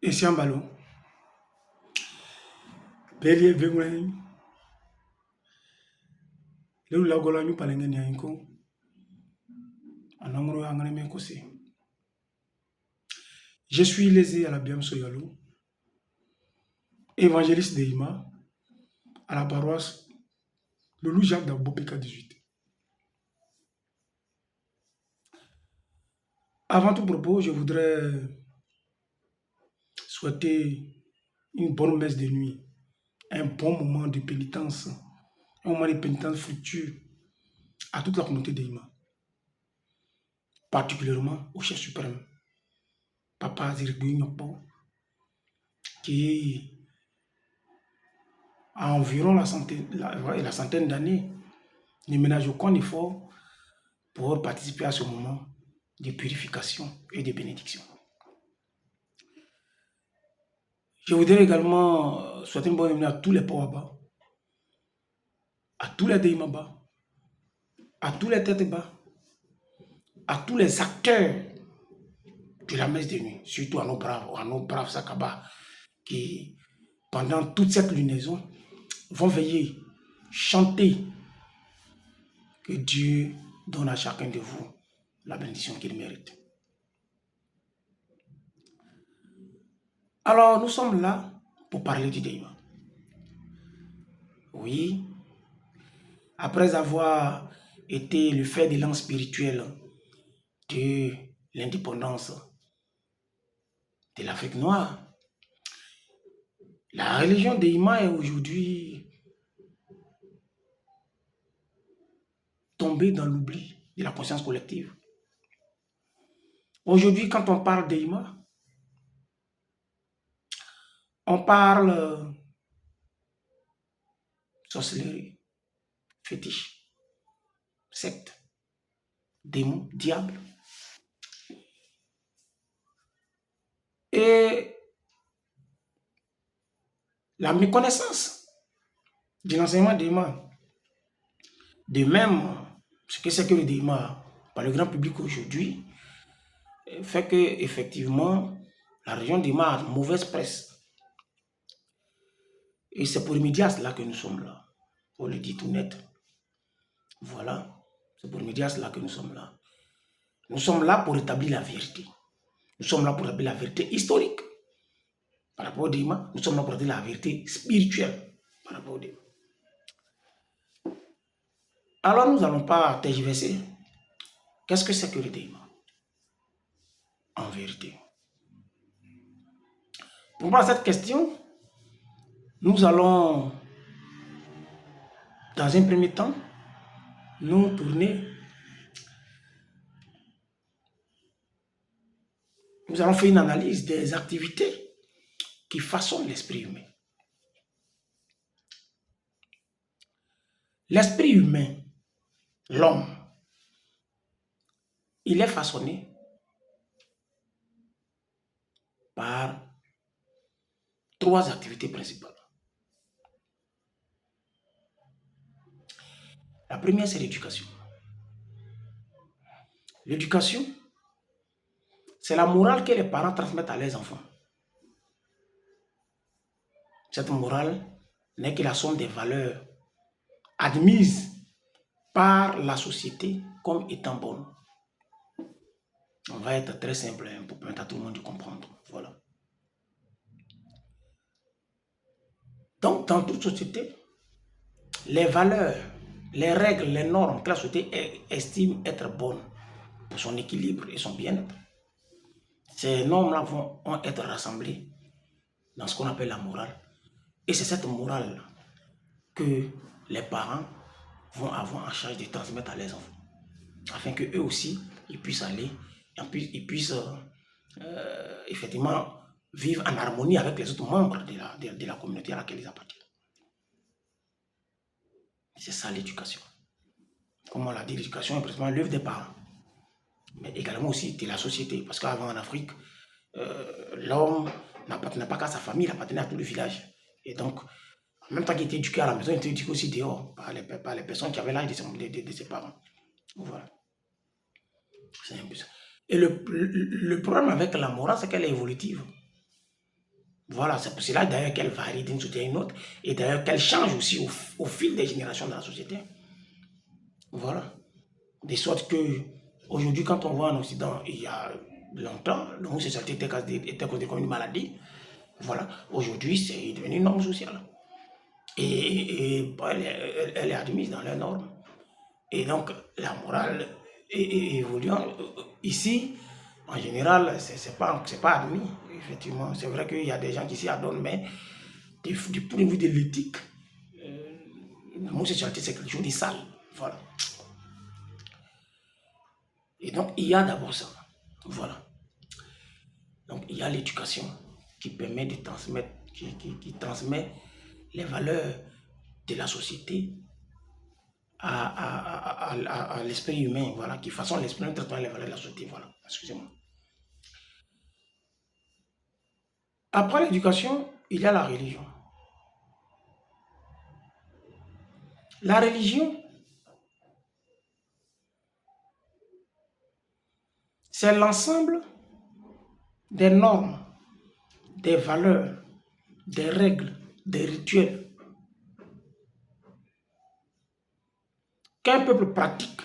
Et c'est un ballon. Bélier, Bégoulain, le Lagola, nous parlons de Yanko, en anglais, en anglais, je suis lésé à la Biam Soyalo, évangéliste de Ima, à la paroisse le Louis Jacques d'Abo PK18. Avant tout propos, je voudrais souhaiter une bonne messe de nuit, un bon moment de pénitence, un moment de pénitence fructueux à toute la communauté d'Ima, particulièrement au chef suprême, Papa Zirigui Nyokpo, qui a environ la centaine d'années ne ménage aucun effort pour participer à ce moment de purification et de bénédiction. Je voudrais également souhaiter une bonne année à tous les Pawaba, à tous les Deimaba, à tous les Teteba, à tous les acteurs de la messe de nuit, surtout à nos braves Sakaba, qui, pendant toute cette lunaison, vont veiller, chanter que Dieu donne à chacun de vous la bénédiction qu'il mérite. Alors, nous sommes là pour parler du Deima. Oui, après avoir été le fer de lance spirituel de l'indépendance de l'Afrique noire, la religion Deima est aujourd'hui tombée dans l'oubli de la conscience collective. Aujourd'hui, quand on parle Deima, on parle sorcellerie, fétiche, secte, démon, diable. Et la méconnaissance de l'enseignement Deima, de même ce que c'est que le Deima par le grand public aujourd'hui, fait que effectivement la région Deima a une mauvaise presse. Et c'est pour remédier à cela que nous sommes là. On le dit tout net. Voilà. C'est pour remédier à cela que nous sommes là. Nous sommes là pour établir la vérité. Nous sommes là pour établir la vérité historique par rapport au Deima. Nous sommes là pour établir la vérité spirituelle par rapport au Deima. Alors nous n'allons pas tergiverser. Qu'est-ce que c'est que le Deima? En vérité. Pour répondre à cette question, nous allons, dans un premier temps, nous tourner. Nous allons faire une analyse des activités qui façonnent l'esprit humain. L'esprit humain, l'homme, il est façonné par 3 activités principales. La première, c'est l'éducation. L'éducation, c'est la morale que les parents transmettent à leurs enfants. Cette morale n'est que la somme des valeurs admises par la société comme étant bonnes. On va être très simple pour permettre à tout le monde de comprendre. Voilà. Donc, dans toute société, les valeurs, les règles, les normes que la société estime être bonnes pour son équilibre et son bien-être, ces normes-là vont être rassemblées dans ce qu'on appelle la morale. Et c'est cette morale que les parents vont avoir en charge de transmettre à leurs enfants, afin qu'eux aussi, ils puissent aller, ils puissent effectivement vivre en harmonie avec les autres membres de la communauté à laquelle ils appartiennent. C'est ça l'éducation. Comme on l'a dit, l'éducation est précisément l'œuvre des parents, mais également aussi de la société, parce qu'avant en Afrique, l'homme n'appartenait pas qu'à sa famille, il appartenait à tout le village. Et donc, en même temps qu'il était éduqué à la maison, il était éduqué aussi dehors, par les personnes qui avaient l'âge de ses parents. Voilà. C'est un peu ça. Et le problème avec la morale, c'est qu'elle est évolutive. Voilà, c'est pour cela d'ailleurs qu'elle varie d'une société à une autre et d'ailleurs qu'elle change aussi au fil des générations de la société. Voilà. De sorte que aujourd'hui, quand on voit en Occident, il y a longtemps, l'homosexualité était considérée comme une maladie. Voilà. Aujourd'hui, c'est devenu une norme sociale. Et bon, elle est admise dans les normes. Et donc, la morale évoluant. Ici, en général, c'est pas admis. Effectivement, c'est vrai qu'il y a des gens qui s'y adonnent, mais du point de vue de l'éthique, l'homosexualité, c'est quelque chose de sale. Voilà. Et donc, il y a d'abord ça. Voilà. Donc, il y a l'éducation qui permet de transmettre, qui transmet les valeurs de la société à l'esprit humain, voilà, qui façonne l'esprit humain traitant les valeurs de la société, voilà, excusez-moi. Après l'éducation, il y a la religion. La religion, c'est l'ensemble des normes, des valeurs, des règles, des rituels qu'un peuple pratique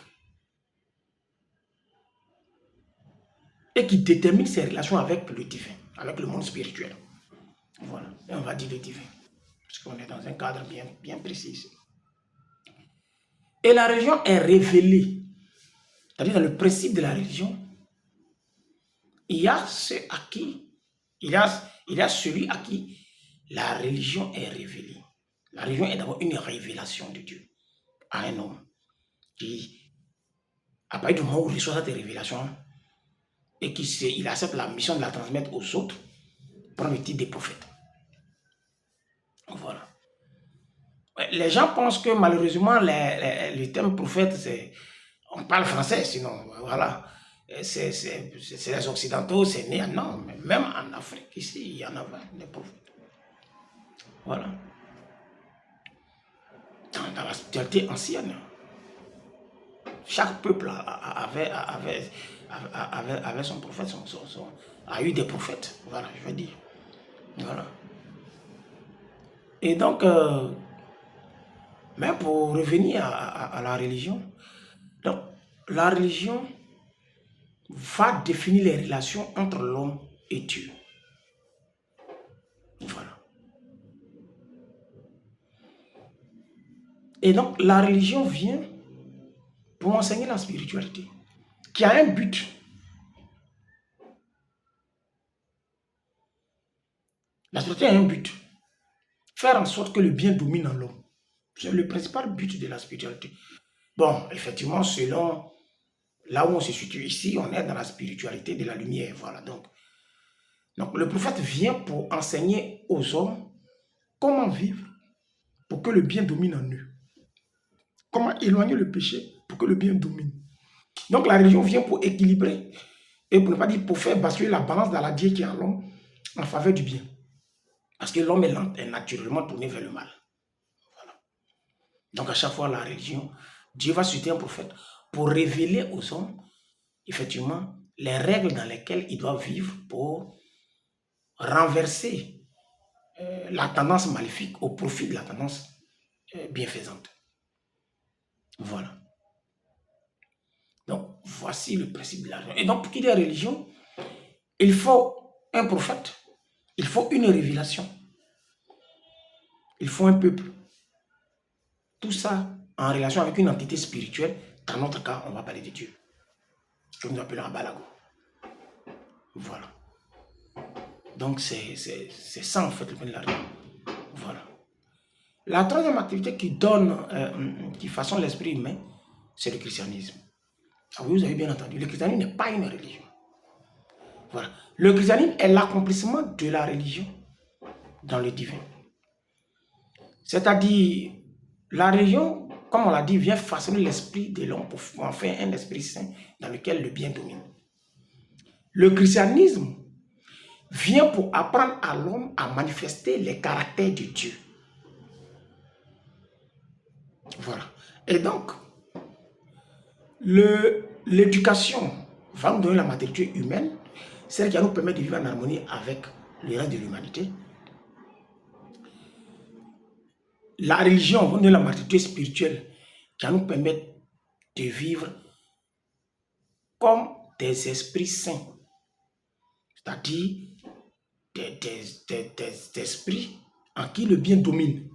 et qui détermine ses relations avec le divin, avec le monde spirituel. Voilà, et on va dire le divin, parce qu'on est dans un cadre bien précis. Et la religion est révélée, c'est-à-dire dans le principe de la religion, il y a celui à qui la religion est révélée. La religion est d'abord une révélation de Dieu à un homme qui, à partir du moment où il reçoit cette révélation et qu'il accepte la mission de la transmettre aux autres, prend le titre des prophètes. Voilà. Les gens pensent que malheureusement, le terme prophète, on parle français, sinon, voilà. C'est les Occidentaux, c'est né. Non, mais même en Afrique, ici, il y en a des prophètes. Voilà. Dans la spiritualité ancienne, chaque peuple avait son prophète, a eu des prophètes. Voilà, je veux dire. Voilà. Et donc, même pour revenir à la religion, donc, la religion va définir les relations entre l'homme et Dieu. Voilà. Et donc, la religion vient pour enseigner la spiritualité, qui a un but. La spiritualité a un but. Faire en sorte que le bien domine en l'homme. C'est le principal but de la spiritualité. Bon, effectivement, selon là où on se situe ici, on est dans la spiritualité de la lumière. Voilà, donc le prophète vient pour enseigner aux hommes comment vivre pour que le bien domine en eux. Comment éloigner le péché pour que le bien domine. Donc la religion vient pour équilibrer et pour ne pas dire pour faire basculer la balance dans la die qui est en l'homme en faveur du bien. Parce que l'homme est naturellement tourné vers le mal. Voilà. Donc à chaque fois la religion, Dieu va susciter un prophète pour révéler aux hommes effectivement les règles dans lesquelles ils doivent vivre pour renverser la tendance maléfique au profit de la tendance bienfaisante. Voilà. Donc, voici le principe de la religion. Et donc, pour qu'il y ait religion, il faut un prophète, il faut une révélation, il faut un peuple. Tout ça en relation avec une entité spirituelle. Dans notre cas, on va parler de Dieu, que nous appelons Abalago. Voilà. Donc, c'est ça en fait le point de la religion. Voilà. La troisième activité qui façonne l'esprit humain, c'est le christianisme. Ah oui, vous avez bien entendu, le christianisme n'est pas une religion. Voilà. Le christianisme est l'accomplissement de la religion dans le divin. C'est-à-dire, la religion, comme on l'a dit, vient façonner l'esprit de l'homme pour en faire un esprit saint dans lequel le bien domine. Le christianisme vient pour apprendre à l'homme à manifester les caractères de Dieu. Voilà. Et donc, l'éducation va nous donner la maturité humaine, celle qui va nous permettre de vivre en harmonie avec le reste de l'humanité. la religion, on est la maturité spirituelle qui va nous permettre de vivre comme des esprits saints, c'est-à-dire des esprits en qui le bien domine.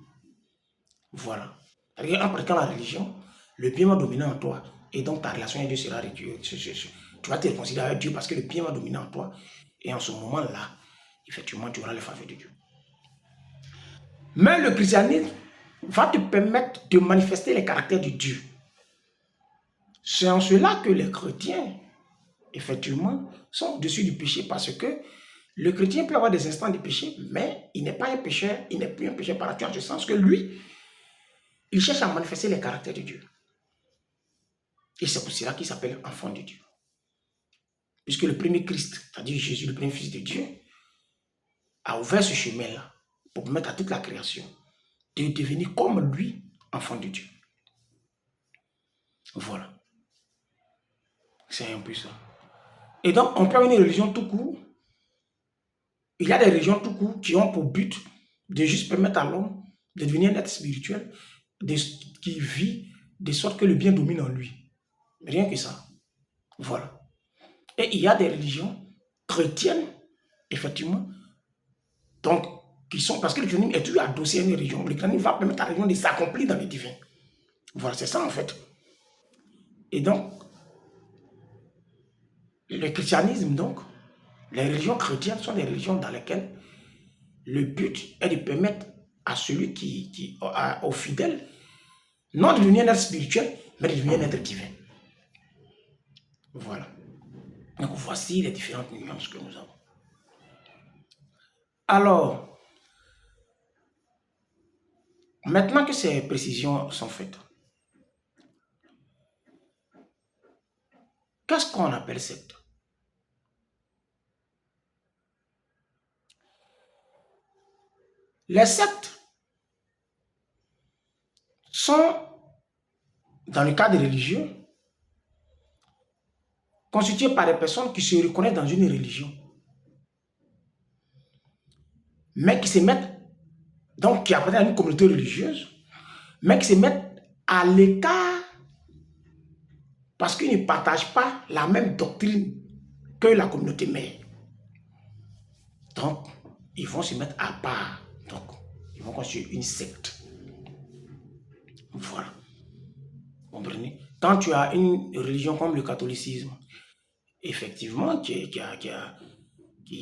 Voilà. En pratiquant la religion, le bien va dominer en toi et donc ta relation avec Dieu sera réduite. Tu vas te réconcilier avec Dieu parce que le bien va dominer en toi et en ce moment-là, effectivement, tu auras le faveur de Dieu. Mais le christianisme va te permettre de manifester les caractères de Dieu. C'est en cela que les chrétiens, effectivement, sont au-dessus du péché parce que le chrétien peut avoir des instants de péché, mais il n'est pas un pécheur, il n'est plus un pécheur par nature, en ce sens que lui, il cherche à manifester les caractères de Dieu. Et c'est pour cela qu'il s'appelle enfant de Dieu. Puisque le premier Christ, c'est-à-dire Jésus, le premier Fils de Dieu, a ouvert ce chemin-là pour permettre à toute la création de devenir comme lui, enfant de Dieu. Voilà. C'est un peu ça. Et donc, on peut avoir une religion tout court. Il y a des religions tout court qui ont pour but de juste permettre à l'homme de devenir un être spirituel qui vit de sorte que le bien domine en lui. Rien que ça. Voilà. Et il y a des religions chrétiennes, effectivement, donc, qui sont, parce que le christianisme est toujours adossé à une religion. Le christianisme va permettre à la religion de s'accomplir dans le divin. Voilà, c'est ça en fait. Et donc, le christianisme, donc, les religions chrétiennes sont des religions dans lesquelles le but est de permettre à celui au fidèle, non de devenir un être spirituel, mais de devenir un être divin. Voilà. Donc, voici les différentes nuances que nous avons. Alors, maintenant que ces précisions sont faites, qu'est-ce qu'on appelle secte? Les sectes sont, dans le cadre religieux, constituées par des personnes qui se reconnaissent dans une religion, mais qui se mettent, donc qui appartiennent à une communauté religieuse, mais qui se mettent à l'écart parce qu'ils ne partagent pas la même doctrine que la communauté mère. Donc, ils vont se mettre à part. Donc, ils vont construire une secte. Voilà. Vous comprenez? Quand tu as une religion comme le catholicisme, effectivement, qui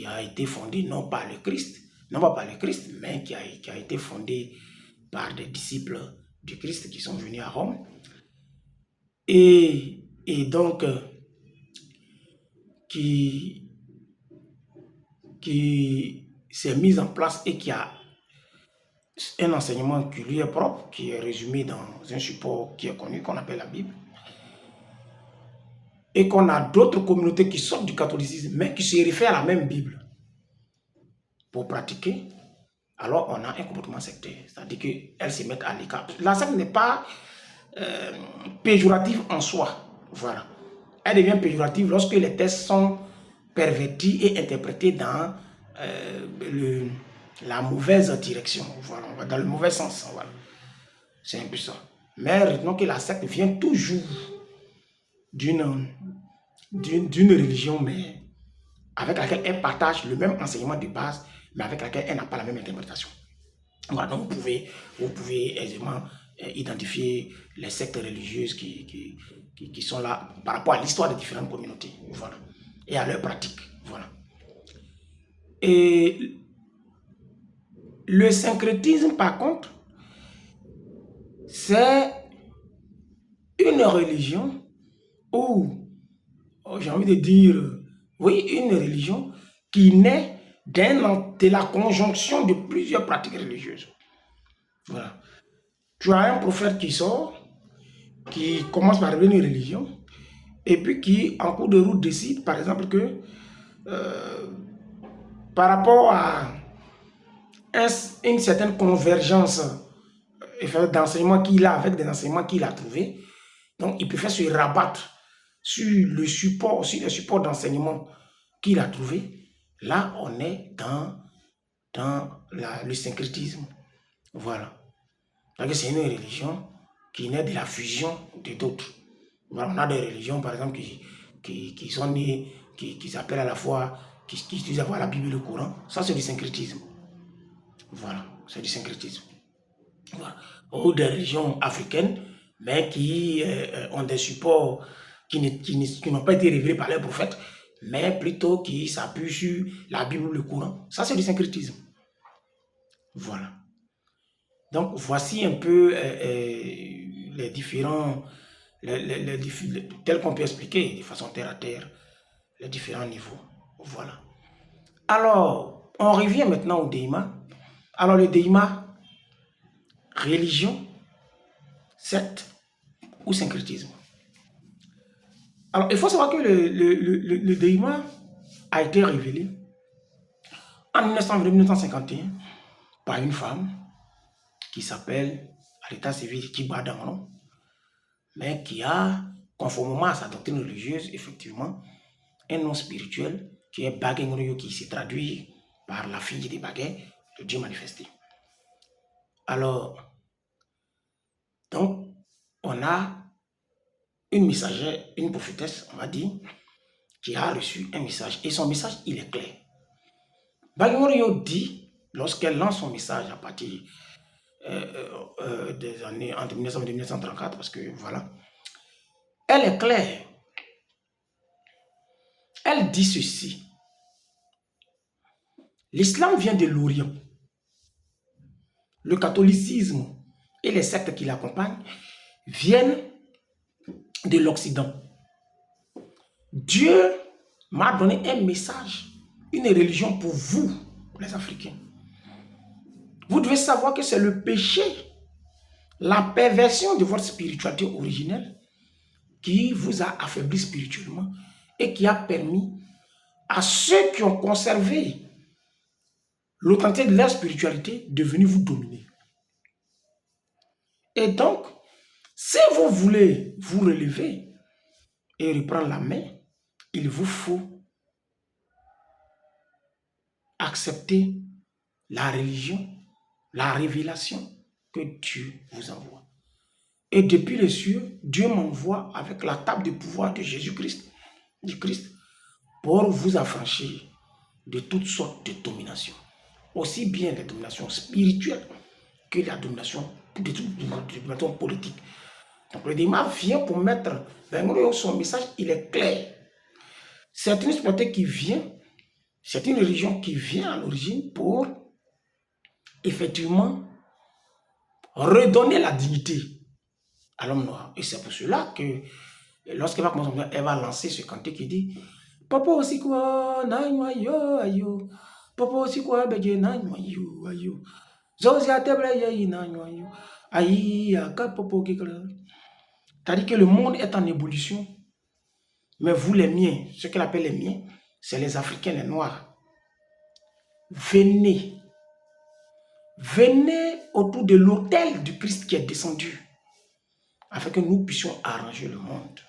a été fondée non pas par le Christ, non pas par le Christ, mais qui a été fondée par des disciples du Christ qui sont venus à Rome. Et donc, qui s'est mise en place et qui a un enseignement qui lui est propre, qui est résumé dans un support qui est connu, qu'on appelle la Bible, et qu'on a d'autres communautés qui sortent du catholicisme, mais qui se réfèrent à la même Bible pour pratiquer, alors on a un comportement sectaire, c'est-à-dire qu'elles se mettent à l'écart. La secte n'est pas péjorative en soi, voilà. Elle devient péjorative lorsque les textes sont pervertis et interprétés dans la mauvaise direction, voilà, dans le mauvais sens, voilà. C'est un peu ça. Mais retenons que la secte vient toujours d'une religion, mais avec laquelle elle partage le même enseignement de base, mais avec laquelle elle n'a pas la même interprétation. Voilà, donc vous pouvez aisément identifier les sectes religieuses qui sont là par rapport à l'histoire des différentes communautés, voilà, et à leurs pratiques, voilà. Et le syncrétisme, par contre, c'est une religion où, j'ai envie de dire, oui, une religion qui naît de la conjonction de plusieurs pratiques religieuses. Voilà. Tu as un prophète qui sort, qui commence par devenir une religion, et puis qui, en cours de route, décide, par exemple, que par rapport à une certaine convergence d'enseignements qu'il a avec des enseignements qu'il a trouvés, donc il préfère se rabattre sur les supports d'enseignement qu'il a trouvé. Là, on est dans le syncrétisme. Voilà. Donc c'est une religion qui naît de la fusion de d'autres. Voilà, on a des religions, par exemple, qui sont nées, qui s'appellent à la fois, qui utilisent à la fois la Bible et le Coran. Ça, c'est du syncrétisme. Voilà, c'est du syncrétisme. Voilà. Ou des religions africaines, mais qui ont des supports qui n'ont pas été révélés par les prophètes, mais plutôt qui s'appuient sur la Bible ou le Coran. Ça, c'est du syncrétisme. Voilà. Donc, voici un peu les différents, tels qu'on peut expliquer de façon terre à terre, les différents niveaux. Voilà. Alors, on revient maintenant au Déima. Alors, le Déima, religion, secte ou syncrétisme. Alors, il faut savoir que le Déima a été révélé en 1951 par une femme qui s'appelle, à l'état civil, Kibadamron, mais qui a, conformément à sa doctrine religieuse, effectivement, un nom spirituel qui est Bagengroyo, qui se traduit par la fille des Baguets, le Dieu manifesté. Alors, donc, on a une messagère, une prophétesse, on va dire, qui a reçu un message. Et son message, il est clair. Bagengroyo dit, lorsqu'elle lance son message à partir des années entre 1900 et 1934, parce que voilà, elle est claire. Elle dit ceci. L'islam vient de l'Orient. Le catholicisme et les sectes qui l'accompagnent viennent de l'Occident. Dieu m'a donné un message, une religion pour vous, les Africains. Vous devez savoir que c'est le péché, la perversion de votre spiritualité originelle qui vous a affaibli spirituellement et qui a permis à ceux qui ont conservé l'authenticité de leur spiritualité de venir vous dominer. Et donc, si vous voulez vous relever et reprendre la main, il vous faut accepter la religion, la révélation que Dieu vous envoie. Et depuis les cieux, Dieu m'envoie avec la table de pouvoir de Jésus-Christ, du Christ, pour vous affranchir de toutes sortes de dominations. Aussi bien les dominations spirituelles que la domination politique. Donc le Déima vient pour mettre, son message, il est clair. C'est une spiritualité qui vient, c'est une religion qui vient à l'origine pour effectivement redonner la dignité à l'homme noir. Et c'est pour cela que lorsqu'elle va commencer, elle va lancer ce cantique qui dit Papa aussi quoi, naïmo ayo, Papa aussi quoi, bége naïmo ayo, Zosia teble yayi naïmo ayo, aïe, aka popo kikla. C'est-à-dire que le monde est en ébullition, mais vous les miens, ce qu'elle appelle les miens, c'est les Africains, les Noirs. Venez, venez autour de l'autel du Christ qui est descendu, afin que nous puissions arranger le monde.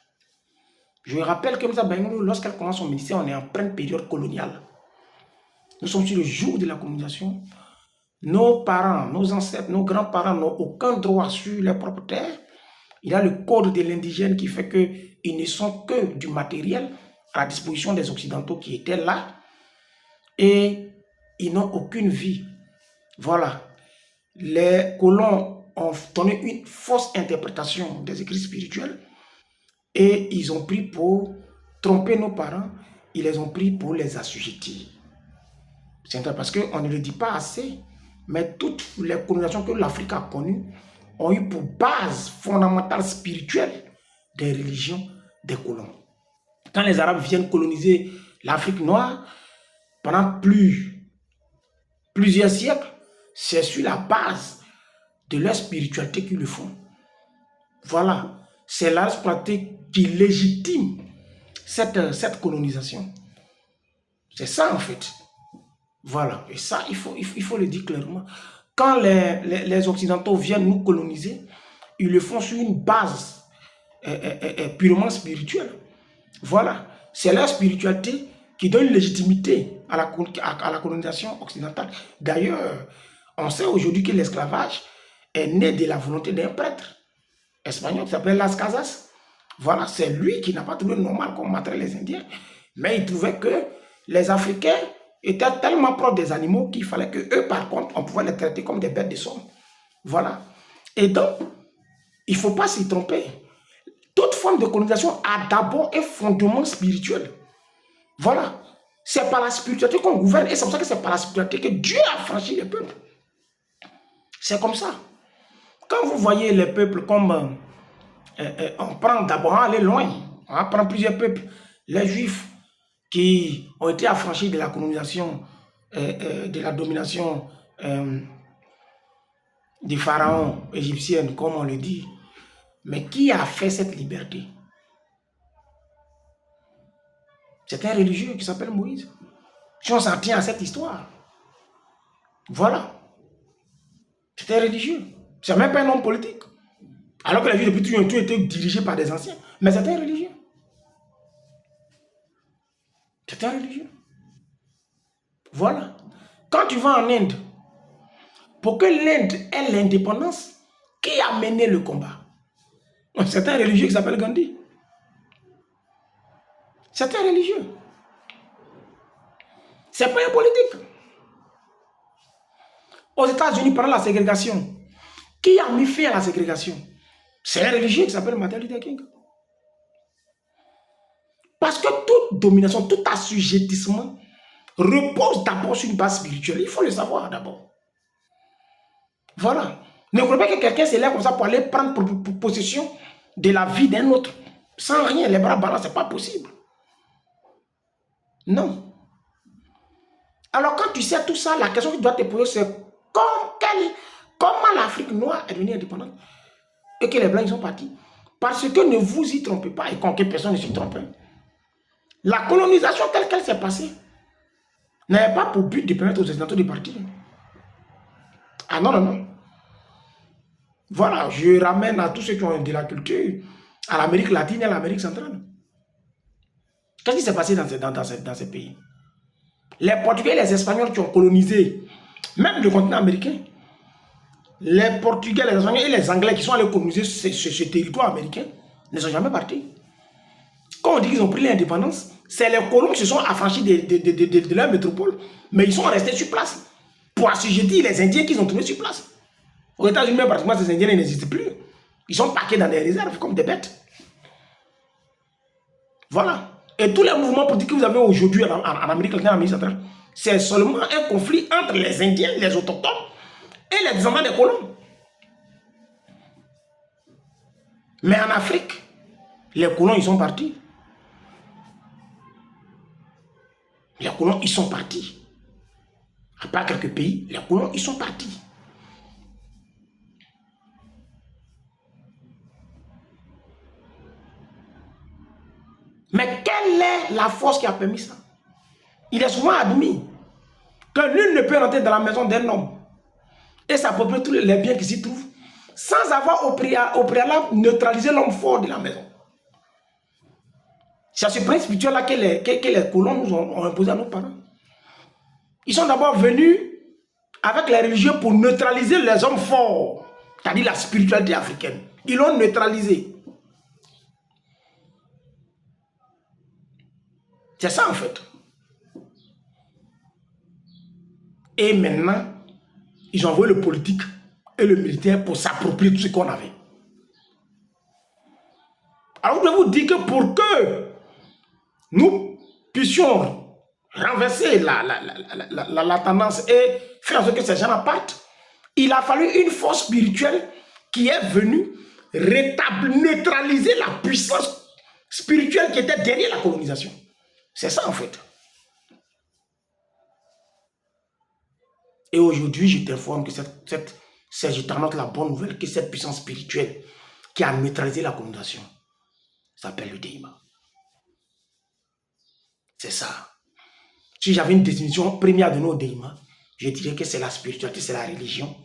Je rappelle que lorsqu'elle commence son ministère, on est en pleine période coloniale. Nous sommes sur le jour de la colonisation. Nos parents, nos ancêtres, nos grands-parents n'ont aucun droit sur leur propre terre. Il y a le code de l'indigène qui fait qu'ils ne sont que du matériel à la disposition des Occidentaux qui étaient là. Et ils n'ont aucune vie. Voilà. Les colons ont donné une fausse interprétation des écrits spirituels et ils ont pris pour tromper nos parents, ils les ont pris pour les assujettir. C'est parce qu'on ne le dit pas assez, mais toutes les colonisations que l'Afrique a connues ont eu pour base fondamentale spirituelle des religions des colons. Quand les Arabes viennent coloniser l'Afrique noire, pendant plusieurs siècles, c'est sur la base de leur spiritualité qu'ils le font. Voilà, c'est la spiritualité qui légitime cette colonisation. C'est ça en fait. Voilà, et ça, il faut le dire clairement. Quand les Occidentaux viennent nous coloniser, ils le font sur une base purement spirituelle. Voilà, c'est la spiritualité qui donne légitimité à la colonisation occidentale. D'ailleurs, on sait aujourd'hui que l'esclavage est né de la volonté d'un prêtre espagnol qui s'appelle Las Casas. Voilà, c'est lui qui n'a pas trouvé normal qu'on materait les Indiens. Mais il trouvait que les Africains étaient tellement proches des animaux qu'il fallait que eux, par contre, on pouvait les traiter comme des bêtes de somme. Voilà. Et donc, il ne faut pas s'y tromper. Toute forme de colonisation a d'abord un fondement spirituel. Voilà. C'est par la spiritualité qu'on gouverne. Et c'est pour ça que c'est par la spiritualité que Dieu a franchi les peuples. C'est comme ça. Quand vous voyez les peuples comme... on prend d'abord, on aller loin. On prend plusieurs peuples. Les Juifs qui ont été affranchis de la colonisation, de la domination des pharaons égyptiens, comme on le dit. Mais qui a fait cette liberté? C'est un religieux qui s'appelle Moïse. Si on s'en tient à cette histoire, voilà. C'est un religieux. C'est même pas un homme politique. Alors que les Juifs depuis tout ont été dirigés par des anciens. Mais c'est un religieux. C'est un religieux. Voilà. Quand tu vas en Inde, pour que l'Inde ait l'indépendance, qui a mené le combat? C'est un religieux qui s'appelle Gandhi. C'est un religieux. C'est pas un politique. Aux États-Unis, pendant la ségrégation, qui a mis fin à la ségrégation? C'est un religieux qui s'appelle Martin Luther King. Parce que toute domination, tout assujettissement repose d'abord sur une base spirituelle. Il faut le savoir d'abord. Voilà. Ne croyez pas que quelqu'un se lève comme ça pour aller prendre possession de la vie d'un autre. Sans rien, les bras ballants, ce n'est pas possible. Non. Alors quand tu sais tout ça, la question que tu dois te poser, c'est comment l'Afrique noire est devenue indépendante et que les Blancs ils sont partis. Parce que ne vous y trompez pas, et que personne ne s'y trompe. La colonisation telle qu'elle s'est passée n'avait pas pour but de permettre aux Occidentaux de partir. Ah non, non, non. Voilà, je ramène à tous ceux qui ont de la culture à l'Amérique latine et à l'Amérique centrale. Qu'est-ce qui s'est passé dans ces pays? Les Portugais et les Espagnols qui ont colonisé même le continent américain, les Portugais, les Espagnols et les Anglais qui sont allés coloniser ce territoire américain ne sont jamais partis. Quand on dit qu'ils ont pris l'indépendance, c'est les colons qui se sont affranchis de leur métropole, mais ils sont restés sur place pour assujettir les Indiens qu'ils ont trouvés sur place. Aux États-Unis, pratiquement, ces Indiens n'existent plus. Ils sont parqués dans des réserves comme des bêtes. Voilà. Et tous les mouvements politiques que vous avez aujourd'hui en Amérique latine, en Amérique centrale, c'est seulement un conflit entre les Indiens, les autochtones et les descendants des colons. Mais en Afrique, les colons, ils sont partis. Les colons, ils sont partis. À part quelques pays, les colons, ils sont partis. Mais quelle est la force qui a permis ça? Il est souvent admis que nul ne peut rentrer dans la maison d'un homme et s'approprier tous les biens qui s'y trouvent sans avoir au préalable neutralisé l'homme fort de la maison. C'est ce principe spirituel-là que les colons nous ont imposé à nos parents. Ils sont d'abord venus avec les religieux pour neutraliser les hommes forts, c'est-à-dire la spiritualité africaine. Ils l'ont neutralisé. C'est ça en fait. Et maintenant, ils ont envoyé le politique et le militaire pour s'approprier tout ce qu'on avait. Alors vous devez vous dire que pour que nous puissions renverser la tendance et faire en sorte que ces gens partent, il a fallu une force spirituelle qui est venue neutraliser la puissance spirituelle qui était derrière la colonisation. C'est ça en fait. Et aujourd'hui, je t'informe que je t'annonce la bonne nouvelle, que cette puissance spirituelle qui a neutralisé la colonisation s'appelle le Déima. C'est ça. Si j'avais une définition première de nos Déima, je dirais que c'est la spiritualité, c'est la religion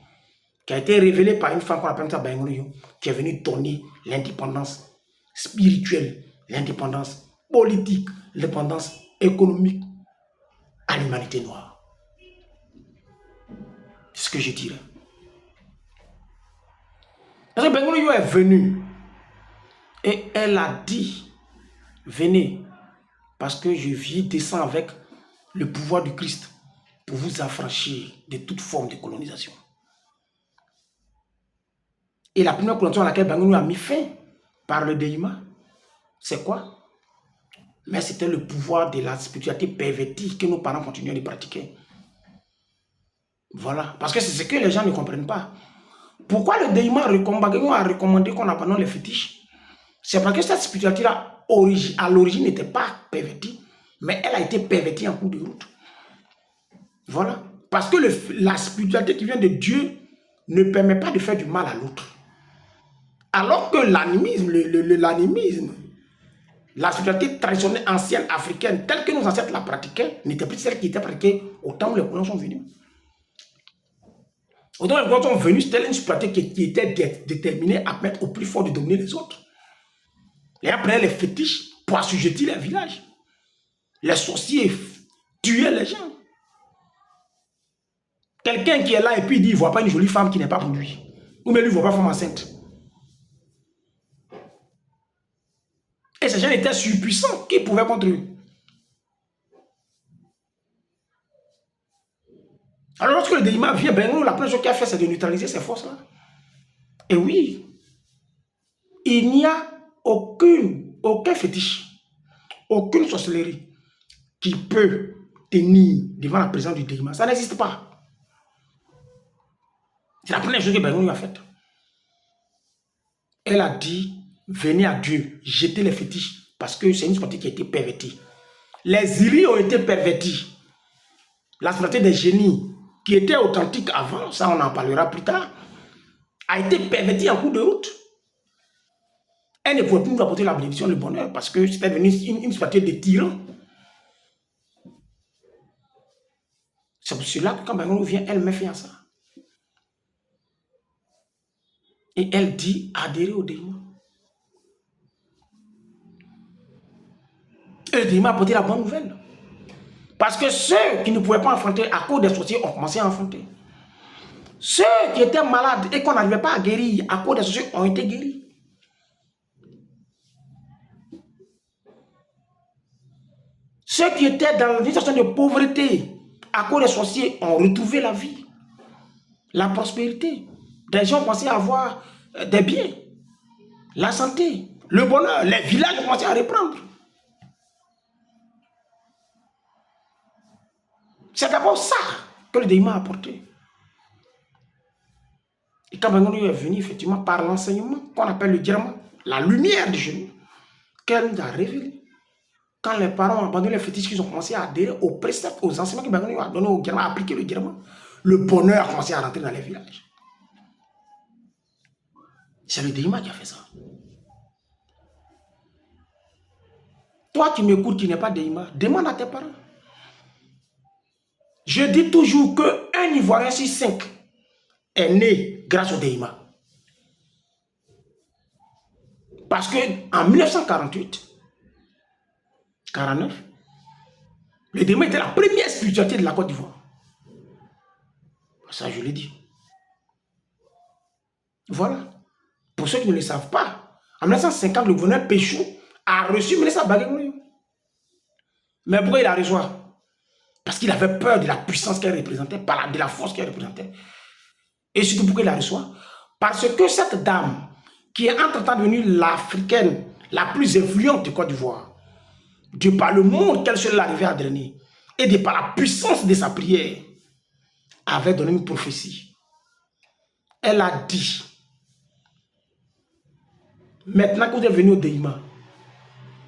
qui a été révélée par une femme qu'on appelle Baïmouriou, qui est venue donner l'indépendance spirituelle, l'indépendance politique, l'indépendance économique à l'humanité noire. C'est ce que je dirais. Parce que Bengono est venu et elle a dit, venez, parce que je viens descendre avec le pouvoir du Christ pour vous affranchir de toute forme de colonisation. Et la première colonisation à laquelle Bengono a mis fin par le Deima, c'est quoi? Mais c'était le pouvoir de la spiritualité pervertie que nos parents continuaient de pratiquer. Voilà. Parce que c'est ce que les gens ne comprennent pas. Pourquoi le Deima a recommandé qu'on abandonne les fétiches? C'est parce que cette spiritualité-là, à l'origine, n'était pas pervertie, mais elle a été pervertie en cours de route. Voilà. Parce que la spiritualité qui vient de Dieu ne permet pas de faire du mal à l'autre. Alors que l'animisme, la spiritualité traditionnelle ancienne africaine, telle que nos ancêtres la pratiquaient, n'était plus celle qui était pratiquée au temps où les colons sont venus. Au temps où les colons sont venus, c'était une spiritualité qui était déterminée à mettre au plus fort de dominer les autres. Les gens prenaient les fétiches pour assujettir les villages. Les sorciers tuaient les gens. Quelqu'un qui est là et puis il dit, il ne voit pas une jolie femme qui n'est pas pour lui. Ou bien lui, il ne voit pas femme enceinte. Et ces gens étaient surpuissants. Qui pouvait contre eux? Alors lorsque le Deima vient, la première chose qu'il a fait, c'est de neutraliser ces forces-là. Et oui, il n'y a aucun fétiche, aucune sorcellerie qui peut tenir devant la présence du Deima. Ça n'existe pas. C'est la première chose que Bengono a faite. Elle a dit, venez à Dieu, jetez les fétiches, parce que c'est une spiritualité qui a été pervertie. Les Iris ont été pervertis. La spiritualité des génies, qui était authentique avant, ça on en parlera plus tard, a été pervertie en cours de route. Elle ne pouvait plus nous apporter la bénédiction, le bonheur, parce que c'était devenu une spiritualité de tyran. C'est pour cela que quand Bengono vient, elle met fin à ça. Et elle dit, adhérer au Deima. Et le Deima a apporté la bonne nouvelle. Parce que ceux qui ne pouvaient pas affronter à cause des sorciers ont commencé à affronter. Ceux qui étaient malades et qu'on n'arrivait pas à guérir à cause des sorciers ont été guéris. Ceux qui étaient dans une situation de pauvreté à cause des sorciers ont retrouvé la vie, la prospérité. Des gens ont commencé à avoir des biens, la santé, le bonheur. Les villages ont commencé à reprendre. C'est d'abord ça que le Deima a apporté. Et quand Bengono est venu, effectivement, par l'enseignement qu'on appelle le Djerma, la lumière de Dieu, qu'elle nous a révélé. Quand les parents ont abandonné les fétiches, qu'ils ont commencé à adhérer aux préceptes, aux enseignements que Bengono a donné au Djerma, à appliquer le Djerma, le bonheur a commencé à rentrer dans les villages. C'est le Deima qui a fait ça. Toi qui m'écoutes, qui n'es pas Deima, demande à tes parents. Je dis toujours qu'un Ivoirien sur 5 est né grâce au Deima. Parce qu'en 1948, 49, le Deima était la première spiritualité de la Côte d'Ivoire. Ça, je l'ai dit. Voilà. Pour ceux qui ne le savent pas, en 1950, le gouverneur Péchou a reçu Mélissa Bagué. Mais pourquoi il la reçoit? Parce qu'il avait peur de la puissance qu'elle représentait, de la force qu'elle représentait. Et surtout pourquoi il la reçoit? Parce que cette dame, qui est entre-temps devenue l'Africaine la plus influente de Côte d'Ivoire, de par le monde qu'elle seule arrivait à drainer, et de par la puissance de sa prière, avait donné une prophétie. Elle a dit, maintenant que vous êtes venu au Deima,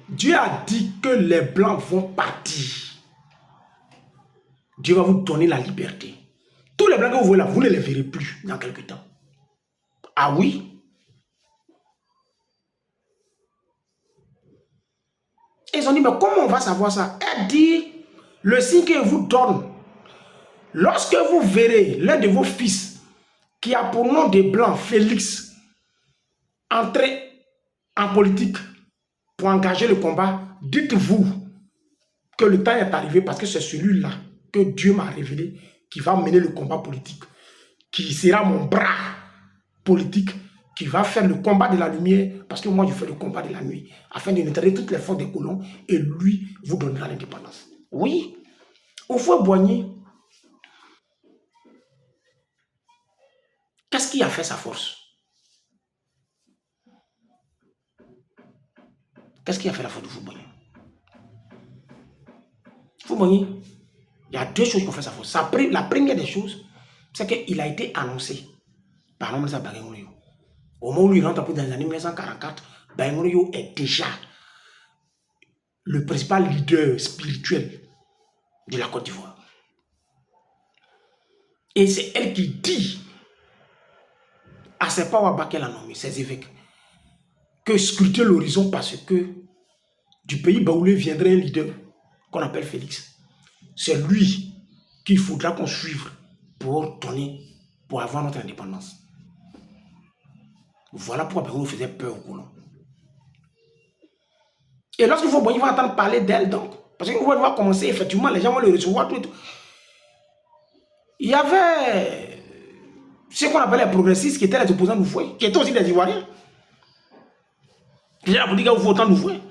Dieu a dit que les Blancs vont partir. Dieu va vous donner la liberté. Tous les Blancs que vous voyez là, vous ne les verrez plus dans quelques temps. Ah oui? Ils ont dit, mais comment on va savoir ça? Elle dit, le signe que vous donne, lorsque vous verrez l'un de vos fils, qui a pour nom de Blanc, Félix, entrer en politique pour engager le combat, dites-vous que le temps est arrivé parce que c'est celui-là que Dieu m'a révélé qui va mener le combat politique, qui sera mon bras politique qui va faire le combat de la lumière, parce que moi je fais le combat de la nuit, afin de neutraliser toutes les forces des colons, et lui vous donnera l'indépendance. Oui, Houphouët-Boigny, qu'est-ce qui a fait sa force? Qu'est-ce qui a fait la force de Houphouët-Boigny? Houphouët-Boigny, il y a deux choses qui ont fait sa force. La première des choses, c'est qu'il a été annoncé par l'homme de sa Bagengoyo. Au moment où il rentre dans les années 1944, Bagengoyo est déjà le principal leader spirituel de la Côte d'Ivoire. Et c'est elle qui dit à ses Pawaba qu'elle a nommé, ses évêques, que scruter l'horizon parce que du pays baoulé viendrait un leader qu'on appelle Félix. C'est lui qu'il faudra qu'on suive pour avoir notre indépendance. Voilà pourquoi Baoulé faisait peur aux colons. Et lorsqu'il faut il va entendre parler d'elle, donc, parce qu'on va commencer, effectivement, les gens vont le recevoir, tout. Il y avait ce qu'on appelle les progressistes, qui étaient les opposants d'Houphouët, qui étaient aussi des Ivoiriens. Déjà, pour dire qu'il faut autant d'Houphouët.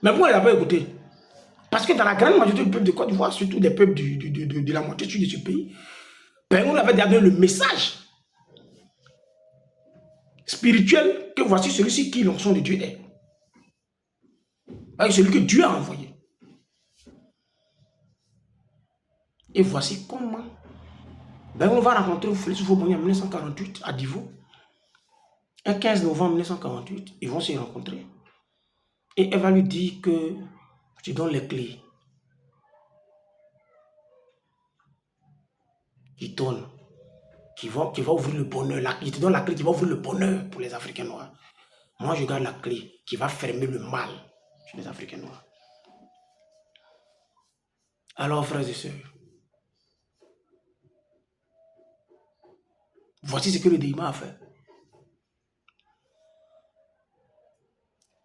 Mais pourquoi il n'a pas écouté? Parce que dans la grande majorité du peuple de Côte d'Ivoire, surtout des peuples de la moitié sud de ce pays, ben, on avait donné le message spirituel que voici celui-ci qui l'onction de Dieu est. Avec celui que Dieu a envoyé. Et voici comment ben, on va rencontrer Félix Houphouët-Boigny en 1948 à Divo. Un 15 novembre 1948, ils vont se rencontrer. Et elle va lui dire que je te donne les clés qui tournent, qui va ouvrir le bonheur. Je te donne la clé qui va ouvrir le bonheur pour les Africains noirs. Moi, je garde la clé qui va fermer le mal chez les Africains noirs. Alors, frères et sœurs, voici ce que le DIMA a fait.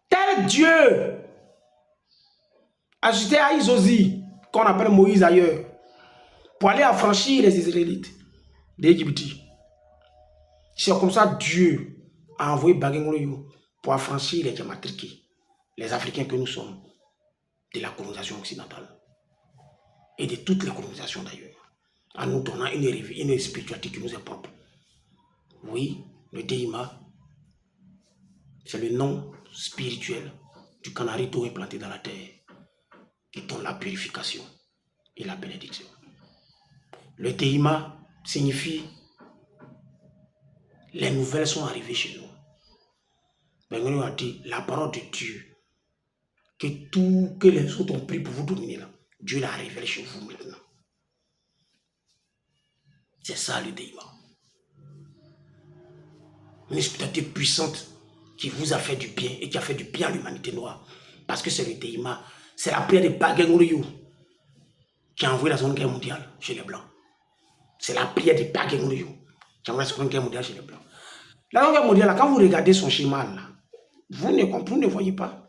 Tel Dieu ajouté à Isozi, qu'on appelle Moïse ailleurs, pour aller affranchir les Israélites d'Égypte. C'est comme ça Dieu a envoyé Bagengoyo pour affranchir les Diamatriqués, les Africains que nous sommes, de la colonisation occidentale et de toutes les colonisations d'ailleurs, en nous donnant une spiritualité qui nous est propre. Oui, le Deima, c'est le nom spirituel du canari d'eau implanté dans la terre qui donne la purification et la bénédiction. Le Deima signifie les nouvelles sont arrivées chez nous. Bengono a dit la parole de Dieu que les autres ont pris pour vous dominer là, Dieu l'a révélé chez vous maintenant. C'est ça le Deima. Une spiritualité puissante qui vous a fait du bien et qui a fait du bien à l'humanité noire. Parce que c'est le Deima, c'est la prière de Bagengoyo qui a envoyé la Seconde Guerre mondiale chez les Blancs. C'est la prière de Bagengoyo qui a envoyé la Seconde Guerre mondiale chez les Blancs. La Seconde Guerre mondiale, quand vous regardez son schéma là, vous ne voyez pas.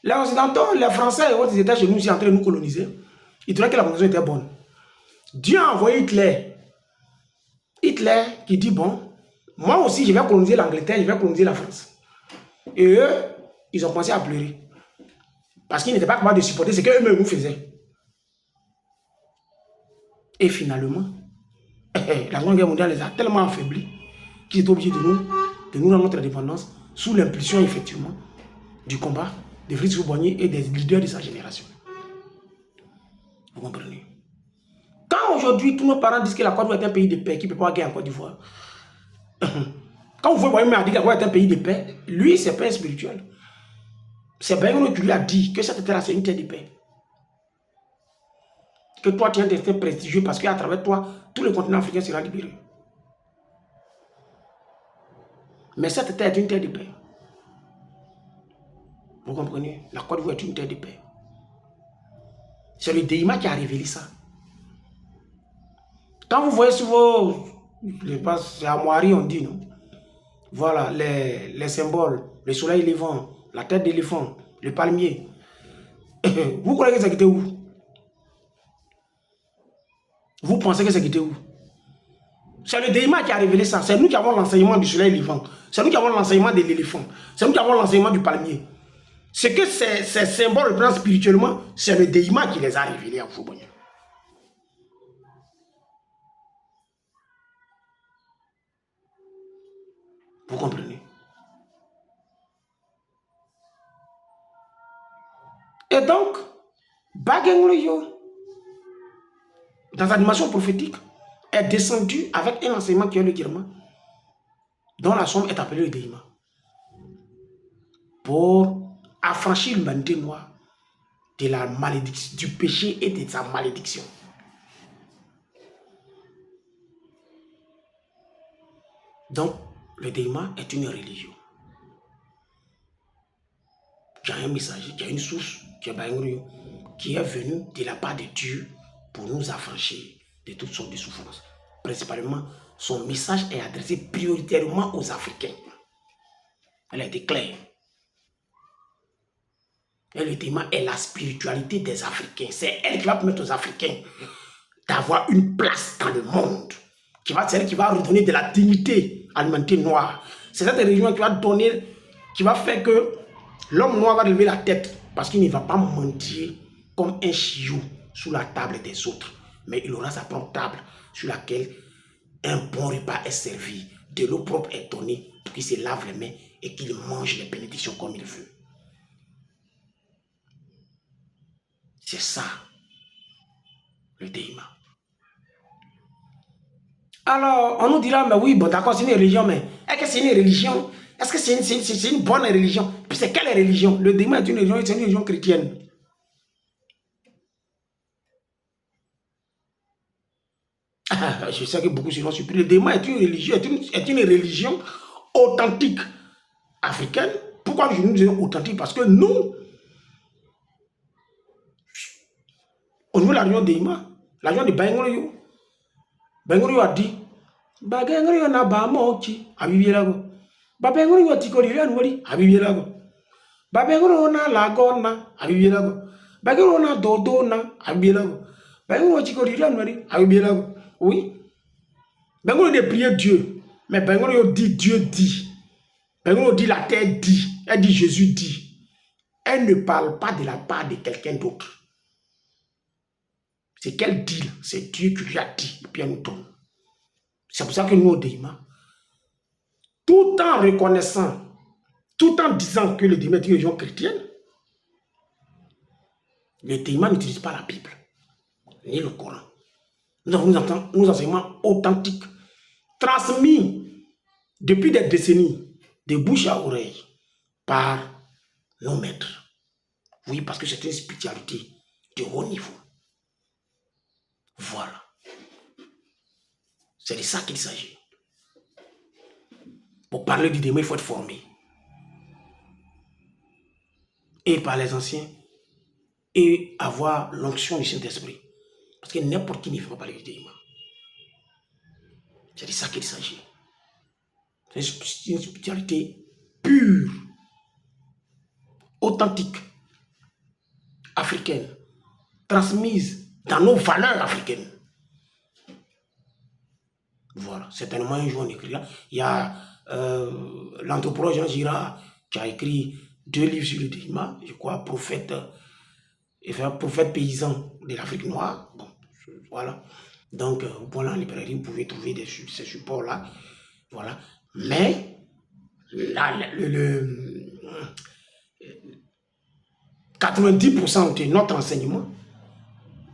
Les Occidentaux, les Français et autres, ils étaient chez nous, ils étaient en train de nous coloniser. Ils trouvaient que la colonisation était bonne. Dieu a envoyé Hitler. Hitler qui dit, bon, moi aussi je vais coloniser l'Angleterre, je vais coloniser la France. Et eux, ils ont commencé à pleurer. Parce qu'ils n'étaient pas capables de supporter ce qu'eux-mêmes nous faisaient. Et finalement, la Seconde Guerre mondiale les a tellement affaiblis qu'ils étaient obligés de nous rendre notre indépendance sous l'impulsion effectivement du combat de Félix Houphouët-Boigny et des leaders de sa génération. Vous comprenez? Quand aujourd'hui tous nos parents disent que la Côte d'Ivoire est un pays de paix, qui ne peut pas gagner en Côte d'Ivoire, quand vous voyez Boigny dit que la Côte d'Ivoire est un pays de paix, lui c'est pas un spirituel. C'est Bagengoyo qui lui a dit que cette terre c'est une terre de paix. Que toi tu es un destin prestigieux parce qu'à travers toi, tout le continent africain sera libéré. Mais cette terre est une terre de paix. Vous comprenez? La Côte d'Ivoire est une terre de paix. C'est le Deima qui a révélé ça. Quand vous voyez sur vos... C'est à Moari on dit, non? Voilà, les symboles, le soleil levant, la tête d'éléphant, le palmier. Vous croyez que ça quitté où? Vous pensez que ça quitté où? C'est le Déima qui a révélé ça. C'est nous qui avons l'enseignement du soleil levant. C'est nous qui avons l'enseignement de l'éléphant. C'est nous qui avons l'enseignement du palmier. Ce que ces symboles représentent spirituellement, c'est le Déima qui les a révélés à Foubonia. Vous comprenez? Et donc, Bagengloyo, dans sa dimension prophétique, est descendu avec un enseignement qui est le Girma, dont la somme est appelée le Déima, pour affranchir l'humanité noire de la malédiction, du péché et de sa malédiction. Donc, le Déima est une religion. Il y a un messager, il y a une source, qui est venue de la part de Dieu pour nous affranchir de toutes sortes de souffrances. Principalement, son message est adressé prioritairement aux Africains. Elle a été claire. Et le Déima est la spiritualité des Africains. C'est elle qui va permettre aux Africains d'avoir une place dans le monde. C'est elle qui va redonner de la dignité à l'humanité noire. C'est cette religion qui va donner, qui va faire que l'homme noir va lever la tête parce qu'il ne va pas mentir comme un chiot sous la table des autres. Mais il aura sa propre table sur laquelle un bon repas est servi. De l'eau propre est donnée pour qu'il se lave les mains et qu'il mange les bénédictions comme il veut. C'est ça, le Déima. Alors, on nous dira, mais oui, bon d'accord, c'est une religion, mais est-ce que c'est une religion? Est-ce que c'est une bonne religion? Puis c'est quelle religion? Le Déima est une religion chrétienne. Je sais que beaucoup seront surpris. Le Déima est une religion authentique africaine. Pourquoi je nous dis authentique? Parce que nous, au niveau de la région Déima, la région de Bagengloyo, Bagengloyo a dit, Bagengloyo na ba mochi, abibielago. Bagengloyo tikori anwari, abibielago. Bagengloyo na lagona, abibielago. Bagengloyo na dodona, abibielago. Bagengloyo tikori anwari, abibielago. Oui. Bagengloyo de prier Dieu, mais Bagengloyo dit Dieu dit. Bagengloyo dit la terre dit, elle dit Jésus dit. Elle ne parle pas de la part de quelqu'un d'autre. C'est qu'elle dit, c'est Dieu qui lui a dit, et puis elle nous donne. C'est pour ça que nous, au Déima, tout en reconnaissant, tout en disant que le Déima est une religion chrétienne, le Déima n'utilise pas la Bible, ni le Coran. Nous avons nos enseignements authentiques, transmis depuis des décennies, de bouche à oreille, par nos maîtres. Oui, parce que c'est une spiritualité de haut niveau. Voilà. C'est de ça qu'il s'agit. Pour parler du Déima, il faut être formé. Et par les anciens. Et avoir l'onction du Saint-Esprit. Parce que n'importe qui ne peut pas parler du Déima. C'est de ça qu'il s'agit. C'est une spiritualité pure, authentique, africaine, transmise dans nos valeurs africaines. Voilà, certainement un jour on écrira. Il y a l'anthropologue Jean Girard qui a écrit 2 livres sur le Déima, je crois, prophète paysan de l'Afrique noire. Bon, voilà. Donc, vous pouvez en librairie, vous pouvez trouver ces supports-là. Voilà. Mais, là, 90% de notre enseignement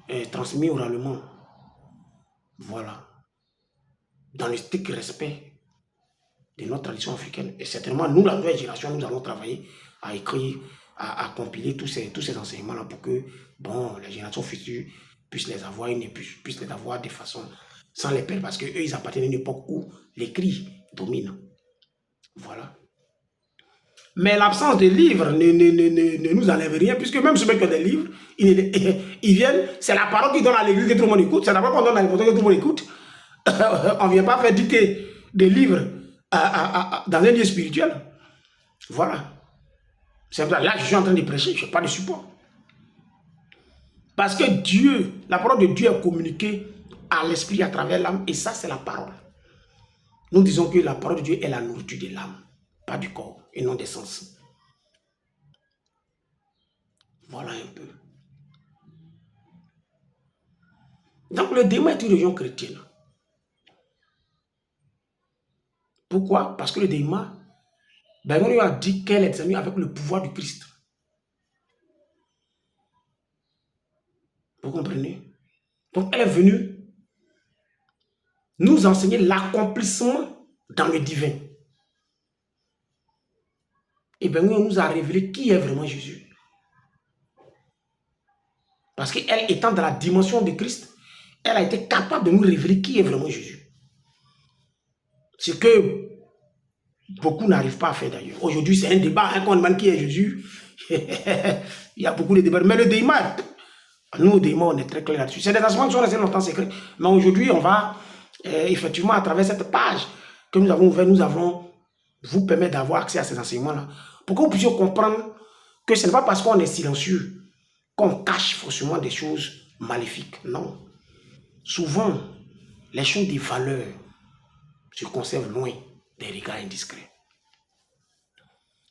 est transmis oralement. Voilà. Dans le strict respect de notre tradition africaine. Et certainement, nous, la nouvelle génération, nous allons travailler à écrire, à compiler tous ces enseignements-là pour que, bon, les générations futures puissent les avoir et puissent les avoir de façon sans les perdre, parce qu'eux, ils appartiennent à une époque où l'écrit domine. Voilà. Mais l'absence de livres ne nous enlève rien, puisque même ceux qui ont des livres, ils viennent, c'est la parole qu'ils donnent à l'église que tout le monde écoute, c'est la parole qu'on donne à l'église que tout le monde écoute. On ne vient pas faire dicter des livres dans un lieu spirituel. Voilà. C'est vrai, là, je suis en train de prêcher, je n'ai pas de support. Parce que Dieu, la parole de Dieu est communiquée à l'esprit à travers l'âme, et ça, c'est la parole. Nous disons que la parole de Dieu est la nourriture de l'âme, pas du corps et non des sens. Voilà un peu. Donc le démon est une religion chrétienne. Pourquoi? Parce que le démon, on lui a dit qu'elle est venue avec le pouvoir du Christ. Vous comprenez? Donc elle est venue nous enseigner l'accomplissement dans le divin. Et bien on nous a révélé qui est vraiment Jésus. Parce qu'elle étant dans la dimension de Christ, elle a été capable de nous révéler qui est vraiment Jésus. Ce que beaucoup n'arrivent pas à faire d'ailleurs. Aujourd'hui, c'est un débat, qu'on demande qui est Jésus. Il y a beaucoup de débats. Mais le démon, nous, démons, on est très clair là-dessus. C'est des enseignements qui sont restés longtemps secrets. Mais aujourd'hui, on va, effectivement, à travers cette page que nous avons ouverte, nous avons vous permettre d'avoir accès à ces enseignements-là. Pour que vous puissiez comprendre que ce n'est pas parce qu'on est silencieux qu'on cache forcément des choses maléfiques. Non. Souvent, les choses des valeurs se conservent loin des regards indiscrets.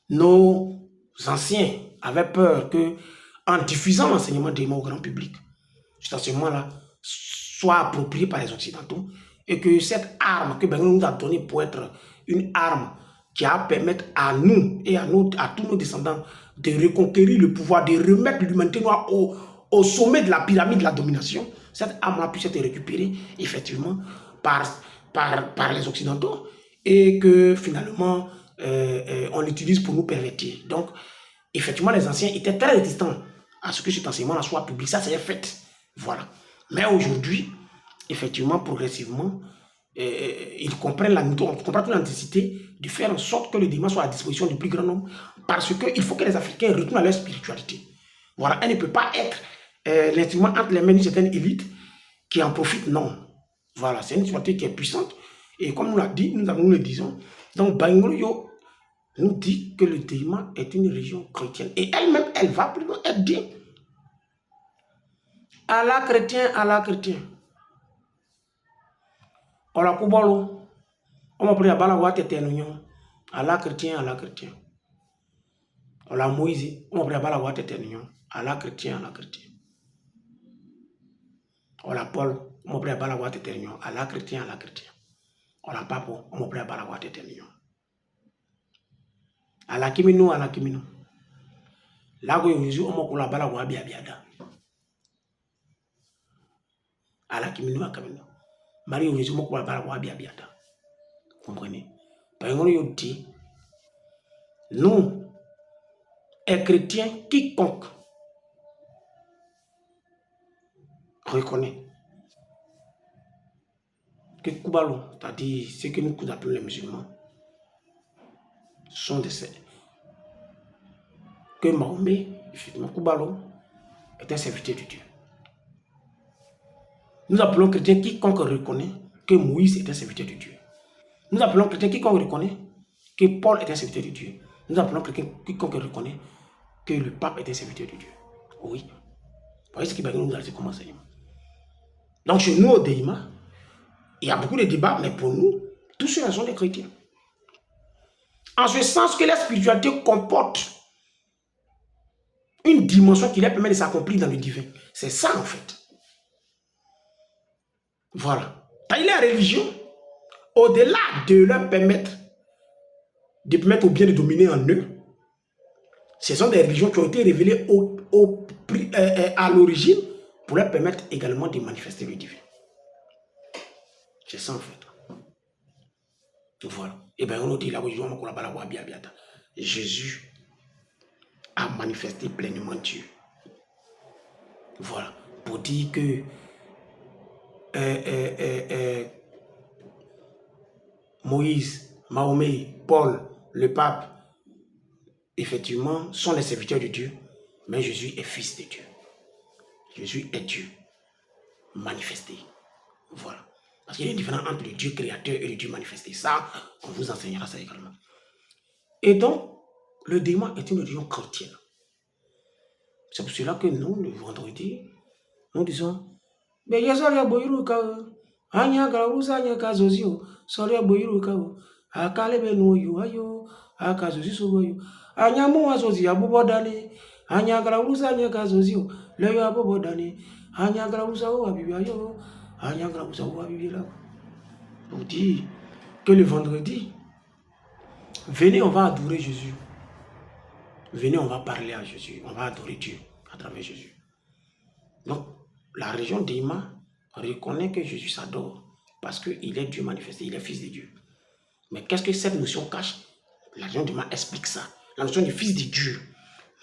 Nos anciens avaient peur que, en diffusant l'enseignement des mots au grand public, cet enseignement-là soit approprié par les Occidentaux et que cette arme que Benjamin nous a donnée pour être une arme qui va permettre à nous et à tous nos descendants de reconquérir le pouvoir, de remettre l'humanité noire au sommet de la pyramide de la domination, cette arme-là puisse être récupérée effectivement par les Occidentaux et que finalement on l'utilise pour nous pervertir. Donc effectivement les anciens étaient très résistants à ce que cet enseignement-là soit public. Ça c'est fait. Voilà. Mais aujourd'hui, effectivement, progressivement, ils comprennent on comprend toute la nécessité de faire en sorte que le démon soit à disposition du plus grand nombre parce qu'il faut que les Africains retournent à leur spiritualité. Voilà, elle ne peut pas être l'instrument entre les mains d'une certaine élite qui en profite, non. Voilà, c'est une spiritualité qui est puissante et comme nous le disons, donc Bangoloyo nous dit que le démon est une religion chrétienne et elle-même, elle va plus loin, elle dit Allah chrétien, Allah chrétien. On la koubalo. On m'a pris à bala ouate éternel. Allah chrétien, Allah chrétien. On la Moïse. On m'a pris à bala ouate éternel. Allah chrétien, Allah chrétien. On la Paul. On m'a pris à bala ouate éternel. Allah chrétien, Allah chrétien. On la Papo. On m'a pris à bala ouate éternel. Allah kimino, Allah kimino. Là où Jésus, on m'a pris à bala ouate biada. Allah kimino, Allah kimino. Marie Jésus, on m'a pris à bala ouate biada. Comprenez? Par exemple, dit, nous, les chrétiens, quiconque reconnaît que Koubalo, c'est-à-dire ce que nous appelons les musulmans, sont des serviteurs. Que Mahomet, effectivement, Koubalo, est un serviteur de Dieu. Nous appelons chrétiens quiconque reconnaît que Moïse est un serviteur de Dieu. Nous appelons chrétien quiconque reconnaît que Paul est un serviteur de Dieu. Nous appelons chrétien quiconque reconnaît que le pape est un serviteur de Dieu. Oui. Vous voyez ce qui va nous dire comme enseignement. Donc chez nous, au Déima, il y a beaucoup de débats, mais pour nous, tous ceux-là sont des chrétiens. En ce sens que la spiritualité comporte une dimension qui leur permet de s'accomplir dans le divin. C'est ça en fait. Voilà. La religion, au-delà de leur permettre au bien de dominer en eux, ce sont des religions qui ont été révélées à l'origine pour leur permettre également de manifester le divin. C'est ça en fait. Voilà. Et bien on nous dit là, Jésus a manifesté pleinement Dieu. Voilà. Pour dire que Moïse, Mahomet, Paul, le pape, effectivement, sont les serviteurs de Dieu, mais Jésus est fils de Dieu. Jésus est Dieu manifesté. Voilà. Parce qu'il y a une différence entre le Dieu créateur et le Dieu manifesté. Ça, on vous enseignera ça également. Et donc, le démon est une religion chrétienne. C'est pour cela que nous, le vendredi, nous disons, mais il y a ça, Anya Grausa, Anya Kazozio, sorry, Boyuka, Akalebenu, you are you, Akazusu, Anya Moazozi, Abobodani, Anya Grausa, Anya Kazozio, Leo Abobodani, Anya Grausa, Abibayo, Anya Grausa, Abibila. On dit que le vendredi, venez, on va adorer Jésus. Venez, on va parler à Jésus, on va adorer Dieu à travers Jésus. Donc, la région d'Ima reconnaît que Jésus s'adore parce qu'il est Dieu manifesté, il est fils de Dieu. Mais qu'est-ce que cette notion cache? La région d'Ima explique ça. La notion du fils de Dieu,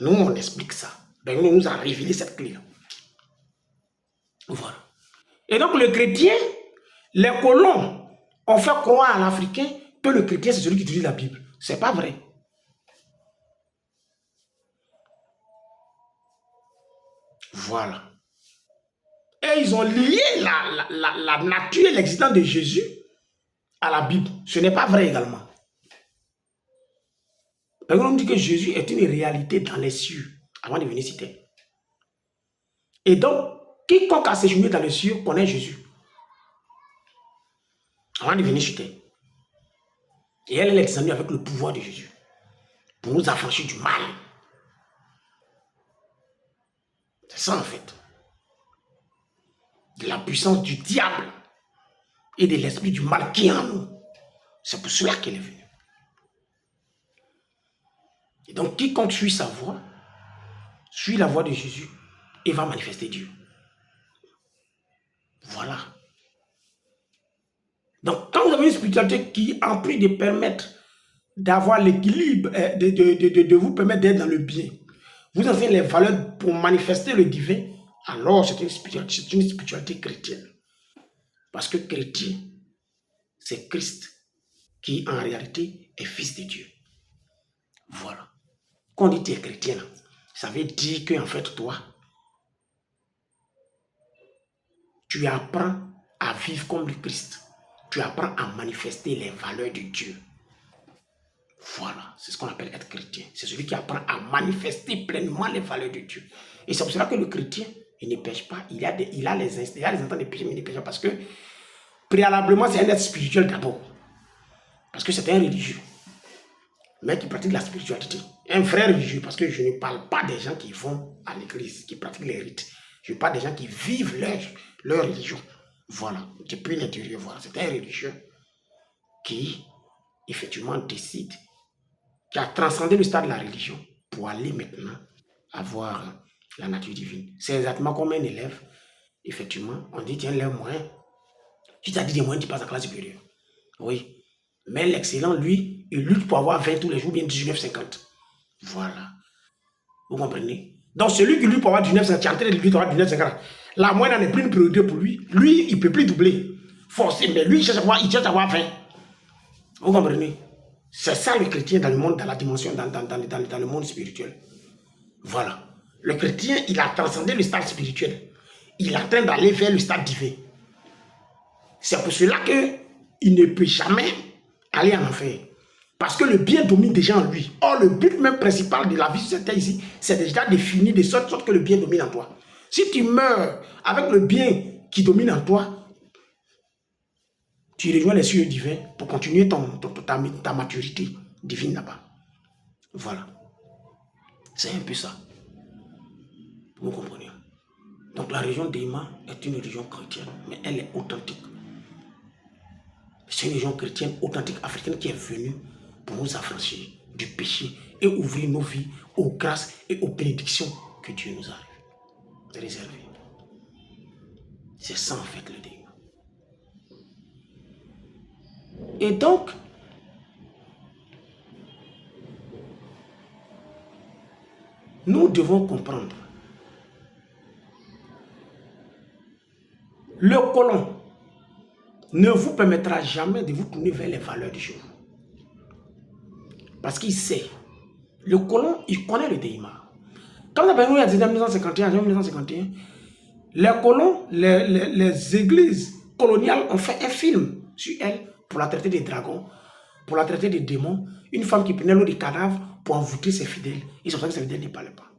nous, on explique ça. Ben, nous a révélé cette clé-là. Voilà. Et donc, le chrétien, les colons ont fait croire à l'Africain que le chrétien, c'est celui qui utilise la Bible. C'est pas vrai. Voilà. Et ils ont lié la nature et l'existence de Jésus à la Bible. Ce n'est pas vrai également. On dit que Jésus est une réalité dans les cieux avant de venir sur terre. Et donc, quiconque a séjourné dans les cieux connaît Jésus avant de venir sur terre. Et elle est descendue avec le pouvoir de Jésus pour nous affranchir du mal. C'est ça en fait. De la puissance du diable et de l'esprit du mal qui est en nous. C'est pour cela qu'elle est venue. Et donc, quiconque suit sa voie, suit la voie de Jésus et va manifester Dieu. Voilà. Donc, quand vous avez une spiritualité qui, en plus de permettre d'avoir l'équilibre, de vous permettre d'être dans le bien, vous avez les valeurs pour manifester le divin, alors c'est une spiritualité chrétienne. Parce que chrétien, c'est Christ qui, en réalité, est fils de Dieu. Voilà. Quand on dit tu es chrétien, ça veut dire que, en fait, toi, tu apprends à vivre comme le Christ. Tu apprends à manifester les valeurs de Dieu. Voilà, c'est ce qu'on appelle être chrétien. C'est celui qui apprend à manifester pleinement les valeurs de Dieu. Et c'est pour cela que le chrétien, il ne pêche pas. Il a les instants de péché, mais il ne pêche pas. Parce que, préalablement, c'est un être spirituel d'abord. Parce que c'est un religieux. Mais qui pratique la spiritualité. Un vrai religieux, parce que je ne parle pas des gens qui vont à l'église, qui pratiquent les rites. Je parle des gens qui vivent leur religion. Voilà, depuis l'intérieur, voilà. C'est un religieux qui, effectivement, décide, qui a transcendé le stade de la religion pour aller maintenant avoir la nature divine. C'est exactement comme un élève, effectivement, on dit, tiens, lève moins. Tu t'as dit des moyens, tu passes à la classe supérieure. Oui. Mais l'excellent, lui, il lutte pour avoir 20 tous les jours, bien 19,50. Voilà. Vous comprenez? Donc, celui qui lutte pour avoir 19,50, qui est en train de lutter pour avoir 19,50, la moyenne n'est plus une priorité pour lui. Lui, il ne peut plus doubler. Forcé, mais lui, il cherche à avoir 20. Vous comprenez? C'est ça le chrétien dans le monde, dans la dimension, dans le monde spirituel. Voilà. Le chrétien, il a transcendé le stade spirituel. Il est en train d'aller vers le stade divin. C'est pour cela qu'il ne peut jamais aller en enfer. Parce que le bien domine déjà en lui. Or, le but même principal de la vie sur cette terre ici, c'est déjà défini de sorte que le bien domine en toi. Si tu meurs avec le bien qui domine en toi, tu rejoins les cieux divins pour continuer ta maturité divine là-bas. Voilà. C'est un peu ça. Vous comprenez? Donc la région d'Ima est une région chrétienne, mais elle est authentique. C'est une région chrétienne authentique africaine qui est venue pour nous affranchir du péché et ouvrir nos vies aux grâces et aux bénédictions que Dieu nous a réservées. C'est ça en fait le Dima. Et donc, nous devons comprendre. Le colon ne vous permettra jamais de vous tourner vers les valeurs du jour. Parce qu'il sait. Le colon, il connaît le Dima. Quand on a parlé de 1951, 1951, les colons, les églises coloniales ont fait un film sur elle pour la traiter des dragons, pour la traiter des démons. Une femme qui prenait l'eau des cadavres pour envoûter ses fidèles. Ils ont fait que ses fidèles ne parlaient pas.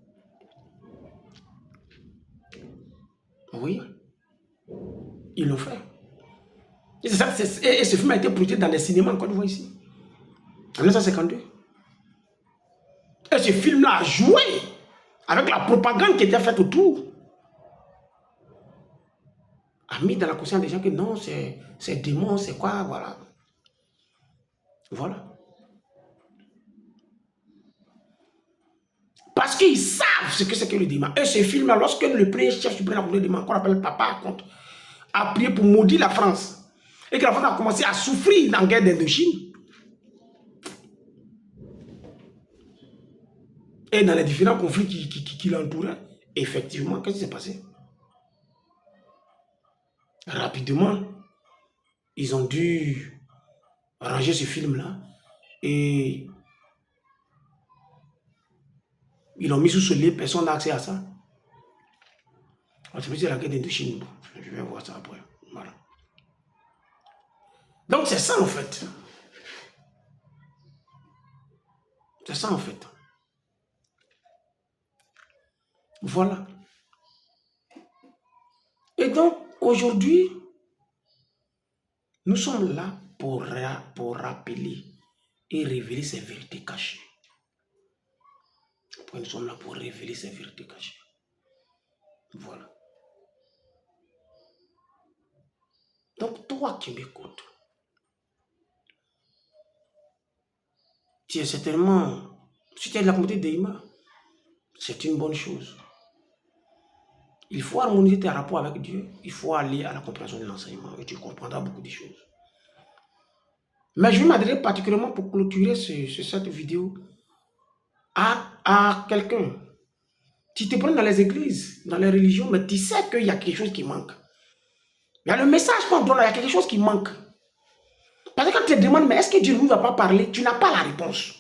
Oui, ils l'ont fait. Et ce film a été projeté dans les cinémas en Côte d'Ivoire ici, en 1952. Et ce film-là a joué avec la propagande qui était faite autour. A mis dans la conscience des gens que non, c'est démon, c'est quoi, voilà. Voilà. Parce qu'ils savent ce que c'est que le démon. Et ce film-là, lorsque le premier chef suprême du démon, qu'on appelle Papa Comte, a prié pour maudire la France, et que la France a commencé à souffrir dans la guerre d'Indochine, et dans les différents conflits qui l'entouraient, effectivement, qu'est-ce qui s'est passé? Rapidement, ils ont dû ranger ce film-là et ils l'ont mis sous ce lit, personne n'a accès à ça. C'est la guerre d'Indochine. Je vais voir ça après. Voilà. Donc c'est ça en fait. C'est ça en fait. Voilà. Et donc aujourd'hui, nous sommes là pour rappeler et révéler ces vérités cachées. Nous sommes là pour révéler ces vérités cachées. Voilà. Donc toi qui m'écoutes, tu es certainement, si tu es de la communauté d'Eima, c'est une bonne chose. Il faut harmoniser tes rapports avec Dieu. Il faut aller à la compréhension de l'enseignement et tu comprendras beaucoup de choses. Mais je vais m'adresser particulièrement pour clôturer cette vidéo à quelqu'un. Tu te prends dans les églises, dans les religions, mais tu sais qu'il y a quelque chose qui manque. Il y a le message qu'on donne, il y a quelque chose qui manque. Parce que quand tu te demandes, mais est-ce que Dieu ne nous va pas parler? Tu n'as pas la réponse.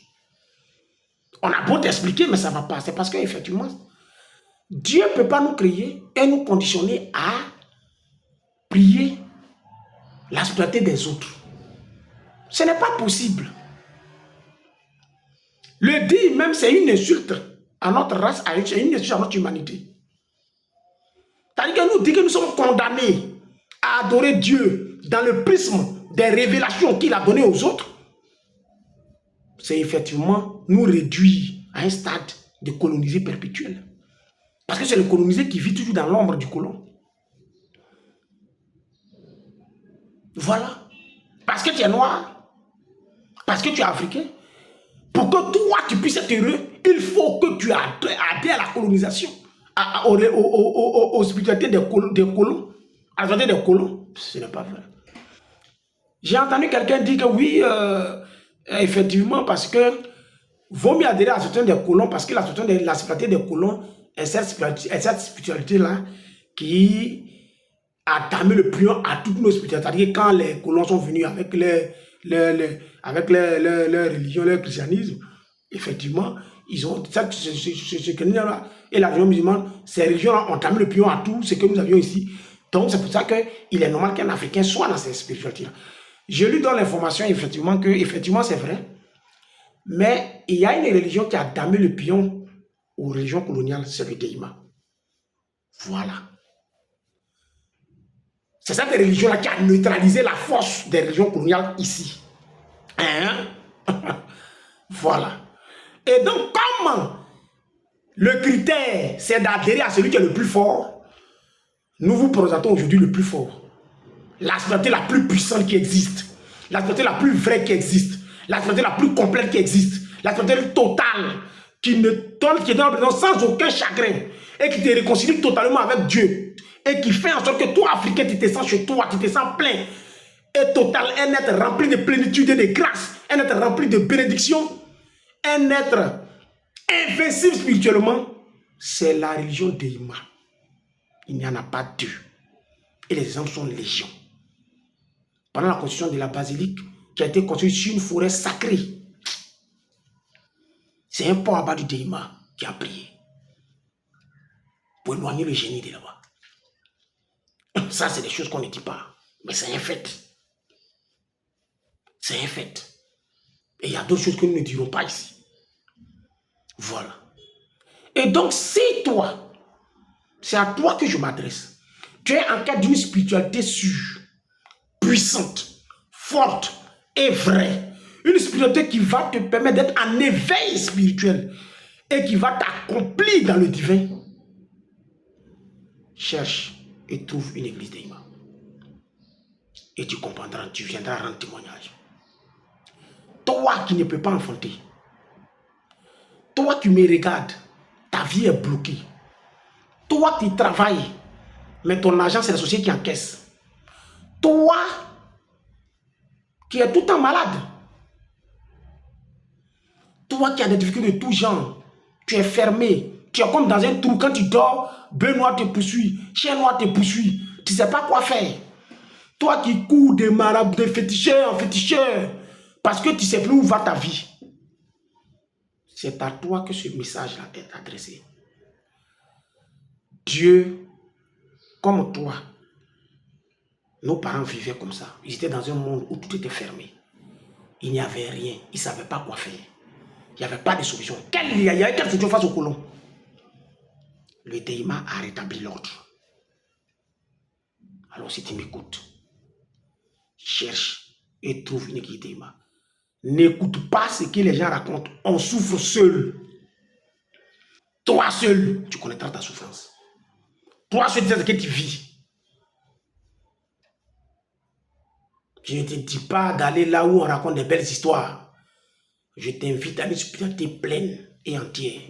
On a beau t'expliquer, mais ça ne va pas. C'est parce qu'effectivement, Dieu ne peut pas nous créer et nous conditionner à prier la spiritualité des autres. Ce n'est pas possible. Le dire même, c'est une insulte à notre race, c'est une insulte à notre humanité. C'est-à-dire que nous dit que nous sommes condamnés à adorer Dieu dans le prisme des révélations qu'il a données aux autres. C'est effectivement nous réduire à un stade de colonisé perpétuel. Parce que c'est le colonisé qui vit toujours dans l'ombre du colon. Voilà. Parce que tu es noir, parce que tu es africain, pour que toi tu puisses être heureux, il faut que tu adhères à la colonisation, aux spiritualités des colons, à la spiritualité des colons. Ce n'est pas vrai. J'ai entendu quelqu'un dire que oui, effectivement, parce que vaut mieux adhérer à la spiritualité des colons, parce que la spiritualité des colons est cette spiritualité-là qui a damé le pion à toutes nos spiritualités. C'est-à-dire quand les colons sont venus avec leur religion, leur christianisme, effectivement, ils ont ce que nous avons, et la religion musulmane, ces religions-là ont damé le pion à tout ce que nous avions ici. Donc c'est pour ça qu'il est normal qu'un Africain soit dans ces spiritualités-là. Je lui donne l'information effectivement que effectivement c'est vrai, mais il y a une religion qui a damé le pion aux religions coloniales, c'est le Deïma. Voilà. C'est cette religion-là qui a neutralisé la force des religions coloniales ici. Hein? Voilà. Et donc, comme le critère, c'est d'adhérer à celui qui est le plus fort, nous vous présentons aujourd'hui le plus fort. La spiritualité la plus puissante qui existe. La spiritualité la plus vraie qui existe. La spiritualité la plus complète qui existe. La spiritualité totale qui donne sans aucun chagrin et qui te réconcilie totalement avec Dieu. Et qui fait en sorte que toi, Africain, tu te sens chez toi, tu te sens plein et total, un être rempli de plénitude et de grâce, un être rempli de bénédiction, un être invincible spirituellement, c'est la religion d'Eima. Il n'y en a pas deux. Et les exemples sont légion. Pendant la construction de la basilique, qui a été construite sur une forêt sacrée, c'est un pont en bas du Deïma qui a prié pour éloigner le génie de là-bas. Ça, c'est des choses qu'on ne dit pas. Mais c'est un fait. C'est un fait. Et il y a d'autres choses que nous ne dirons pas ici. Voilà. Et donc, si toi, c'est à toi que je m'adresse, tu es en quête d'une spiritualité sûre, puissante, puissante, forte et vraie. Une spiritualité qui va te permettre d'être en éveil spirituel et qui va t'accomplir dans le divin. Cherche et trouve une église d'Ima. Et tu comprendras, tu viendras rendre témoignage. Toi qui ne peux pas enfanter, toi qui me regardes, ta vie est bloquée. Toi qui travailles, mais ton argent c'est la société qui encaisse. Toi qui es tout le temps malade. Toi qui as des difficultés de tout genre, tu es fermé. Tu es comme dans un trou. Quand tu dors, bœuf noir te poursuit, chien noir te poursuit. Tu ne sais pas quoi faire. Toi qui cours des marabouts, de féticheurs en féticheurs, parce que tu ne sais plus où va ta vie. C'est à toi que ce message-là est adressé. Dieu, comme toi, nos parents vivaient comme ça. Ils étaient dans un monde où tout était fermé. Il n'y avait rien. Ils ne savaient pas quoi faire. Il n'y avait pas de solution. Il y avait quelle solution face aux colons? Le Deima a rétabli l'ordre. Alors si tu m'écoutes, cherche et trouve une église Deima. N'écoute pas ce que les gens racontent. On souffre seul. Toi seul, tu connaîtras ta souffrance. Toi seul, tu sais ce que tu vis. Je ne te dis pas d'aller là où on raconte des belles histoires. Je t'invite à une spiritualité pleine et entière.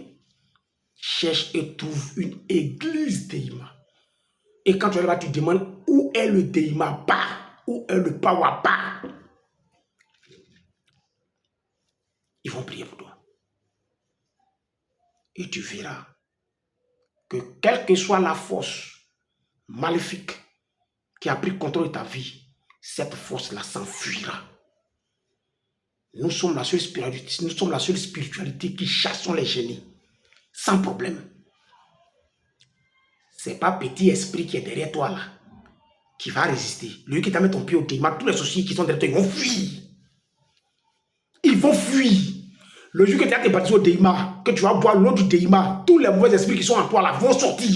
Cherche et trouve une église Deima. Et quand tu arrives là, tu demandes où est le Deima Ba, où est le Power Ba. Ils vont prier pour toi. Et tu verras que quelle que soit la force maléfique qui a pris contrôle de ta vie, cette force-là s'enfuira. Nous sommes la seule spiritualité qui chassons les génies sans problème. C'est pas petit esprit qui est derrière toi là qui va résister. Lui qui t'a mis ton pied au Deima, tous les sorciers qui sont derrière toi, ils vont fuir. Ils vont fuir. Le jour que tu as été baptisé au Deima, que tu vas boire l'eau du Deima, tous les mauvais esprits qui sont en toi là vont sortir.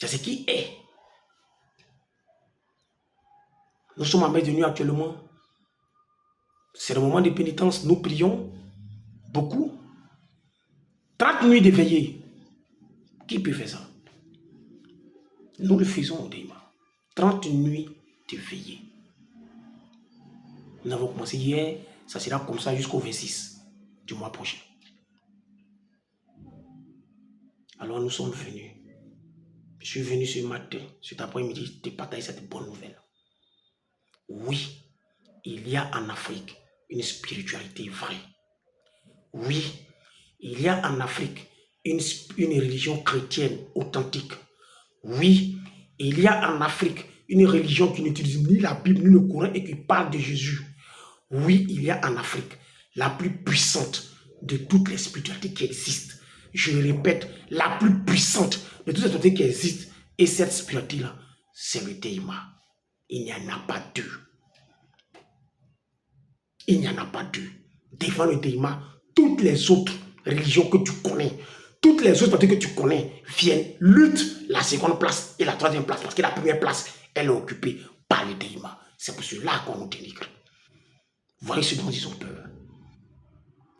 C'est ce qui est. Nous sommes en mai de nuit actuellement. C'est le moment de pénitence. Nous prions beaucoup. 30 nuits de veillée. Qui peut faire ça? Nous le faisons au Deima. 30 nuits de veillée. Nous avons commencé hier. Ça sera comme ça jusqu'au 26 du mois prochain. Alors nous sommes venus. Je suis venu ce matin, cet après-midi, te partager cette bonne nouvelle. Oui, il y a en Afrique une spiritualité vraie. Oui, il y a en Afrique une religion chrétienne authentique. Oui, il y a en Afrique une religion qui n'utilise ni la Bible ni le Coran et qui parle de Jésus. Oui, il y a en Afrique la plus puissante de toutes les spiritualités qui existent. Je le répète, la plus puissante de toutes les spiritualités qui existent. Et cette spiritualité-là, c'est le Deima. Il n'y en a pas deux. Il n'y en a pas deux. Devant le Deima, toutes les autres religions que tu connais, toutes les autres spiritualités que tu connais viennent, luttent la seconde place et la troisième place. Parce que la première place, elle est occupée par le Deima. C'est pour cela qu'on nous dénigre. Voyez ce dont ils ont peur.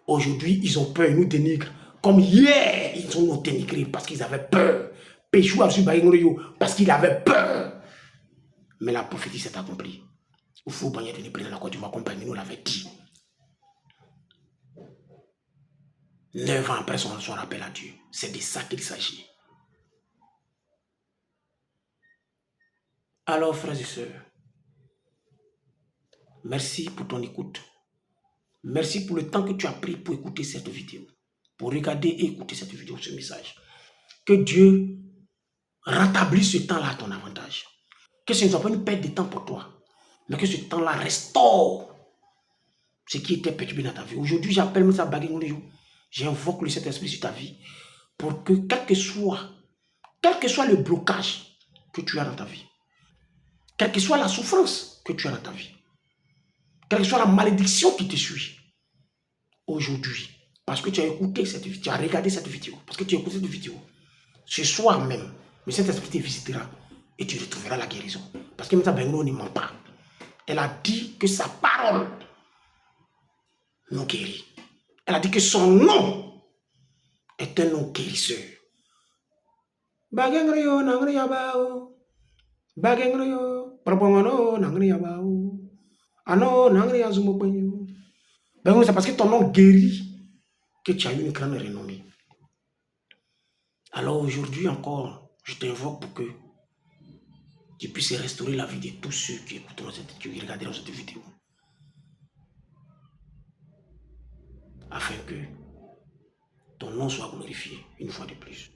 Aujourd'hui, ils ont peur, ils nous dénigrent. Comme hier, ils ont nous dénigré parce qu'ils avaient peur. Péchou a su parce qu'il avait peur. Mais la prophétie s'est accomplie. Il faut baigner de l'épée dans la Côte d'Ivoire, comme nous l'avait dit. 9 ans après son rappel à Dieu. C'est de ça qu'il s'agit. Alors, frères et sœurs, merci pour ton écoute. Merci pour le temps que tu as pris pour écouter cette vidéo. Pour regarder et écouter cette vidéo, ce message. Que Dieu rétablisse ce temps-là à ton avantage. Que ce ne soit pas une perte de temps pour toi, mais que ce temps-là restaure ce qui était perturbé dans ta vie. Aujourd'hui, j'appelle ça baguette. J'invoque le Saint-Esprit sur ta vie pour que quel que soit le blocage que tu as dans ta vie, quelle que soit la souffrance que tu as dans ta vie, quelle que soit la malédiction qui te suit, aujourd'hui, parce que tu as écouté cette vidéo, tu as regardé cette vidéo, parce que tu as écouté cette vidéo, ce soir même, le Saint-Esprit te visitera et tu retrouveras la guérison. Parce que Mta Bengo ne ment pas. Elle a dit que sa parole nous guérit. Elle a dit que son nom est un nom guérisseur. Bagengrio nangri yabao. Bagengrio propomano nangri yabao. Ano nangri azumo penyo. Ben c'est parce que ton nom guérit que tu as eu une grande renommée. Alors aujourd'hui encore, je t'invoque pour que tu puisses restaurer la vie de tous ceux qui écouteront qui regarderont cette vidéo. Afin que ton nom soit glorifié une fois de plus.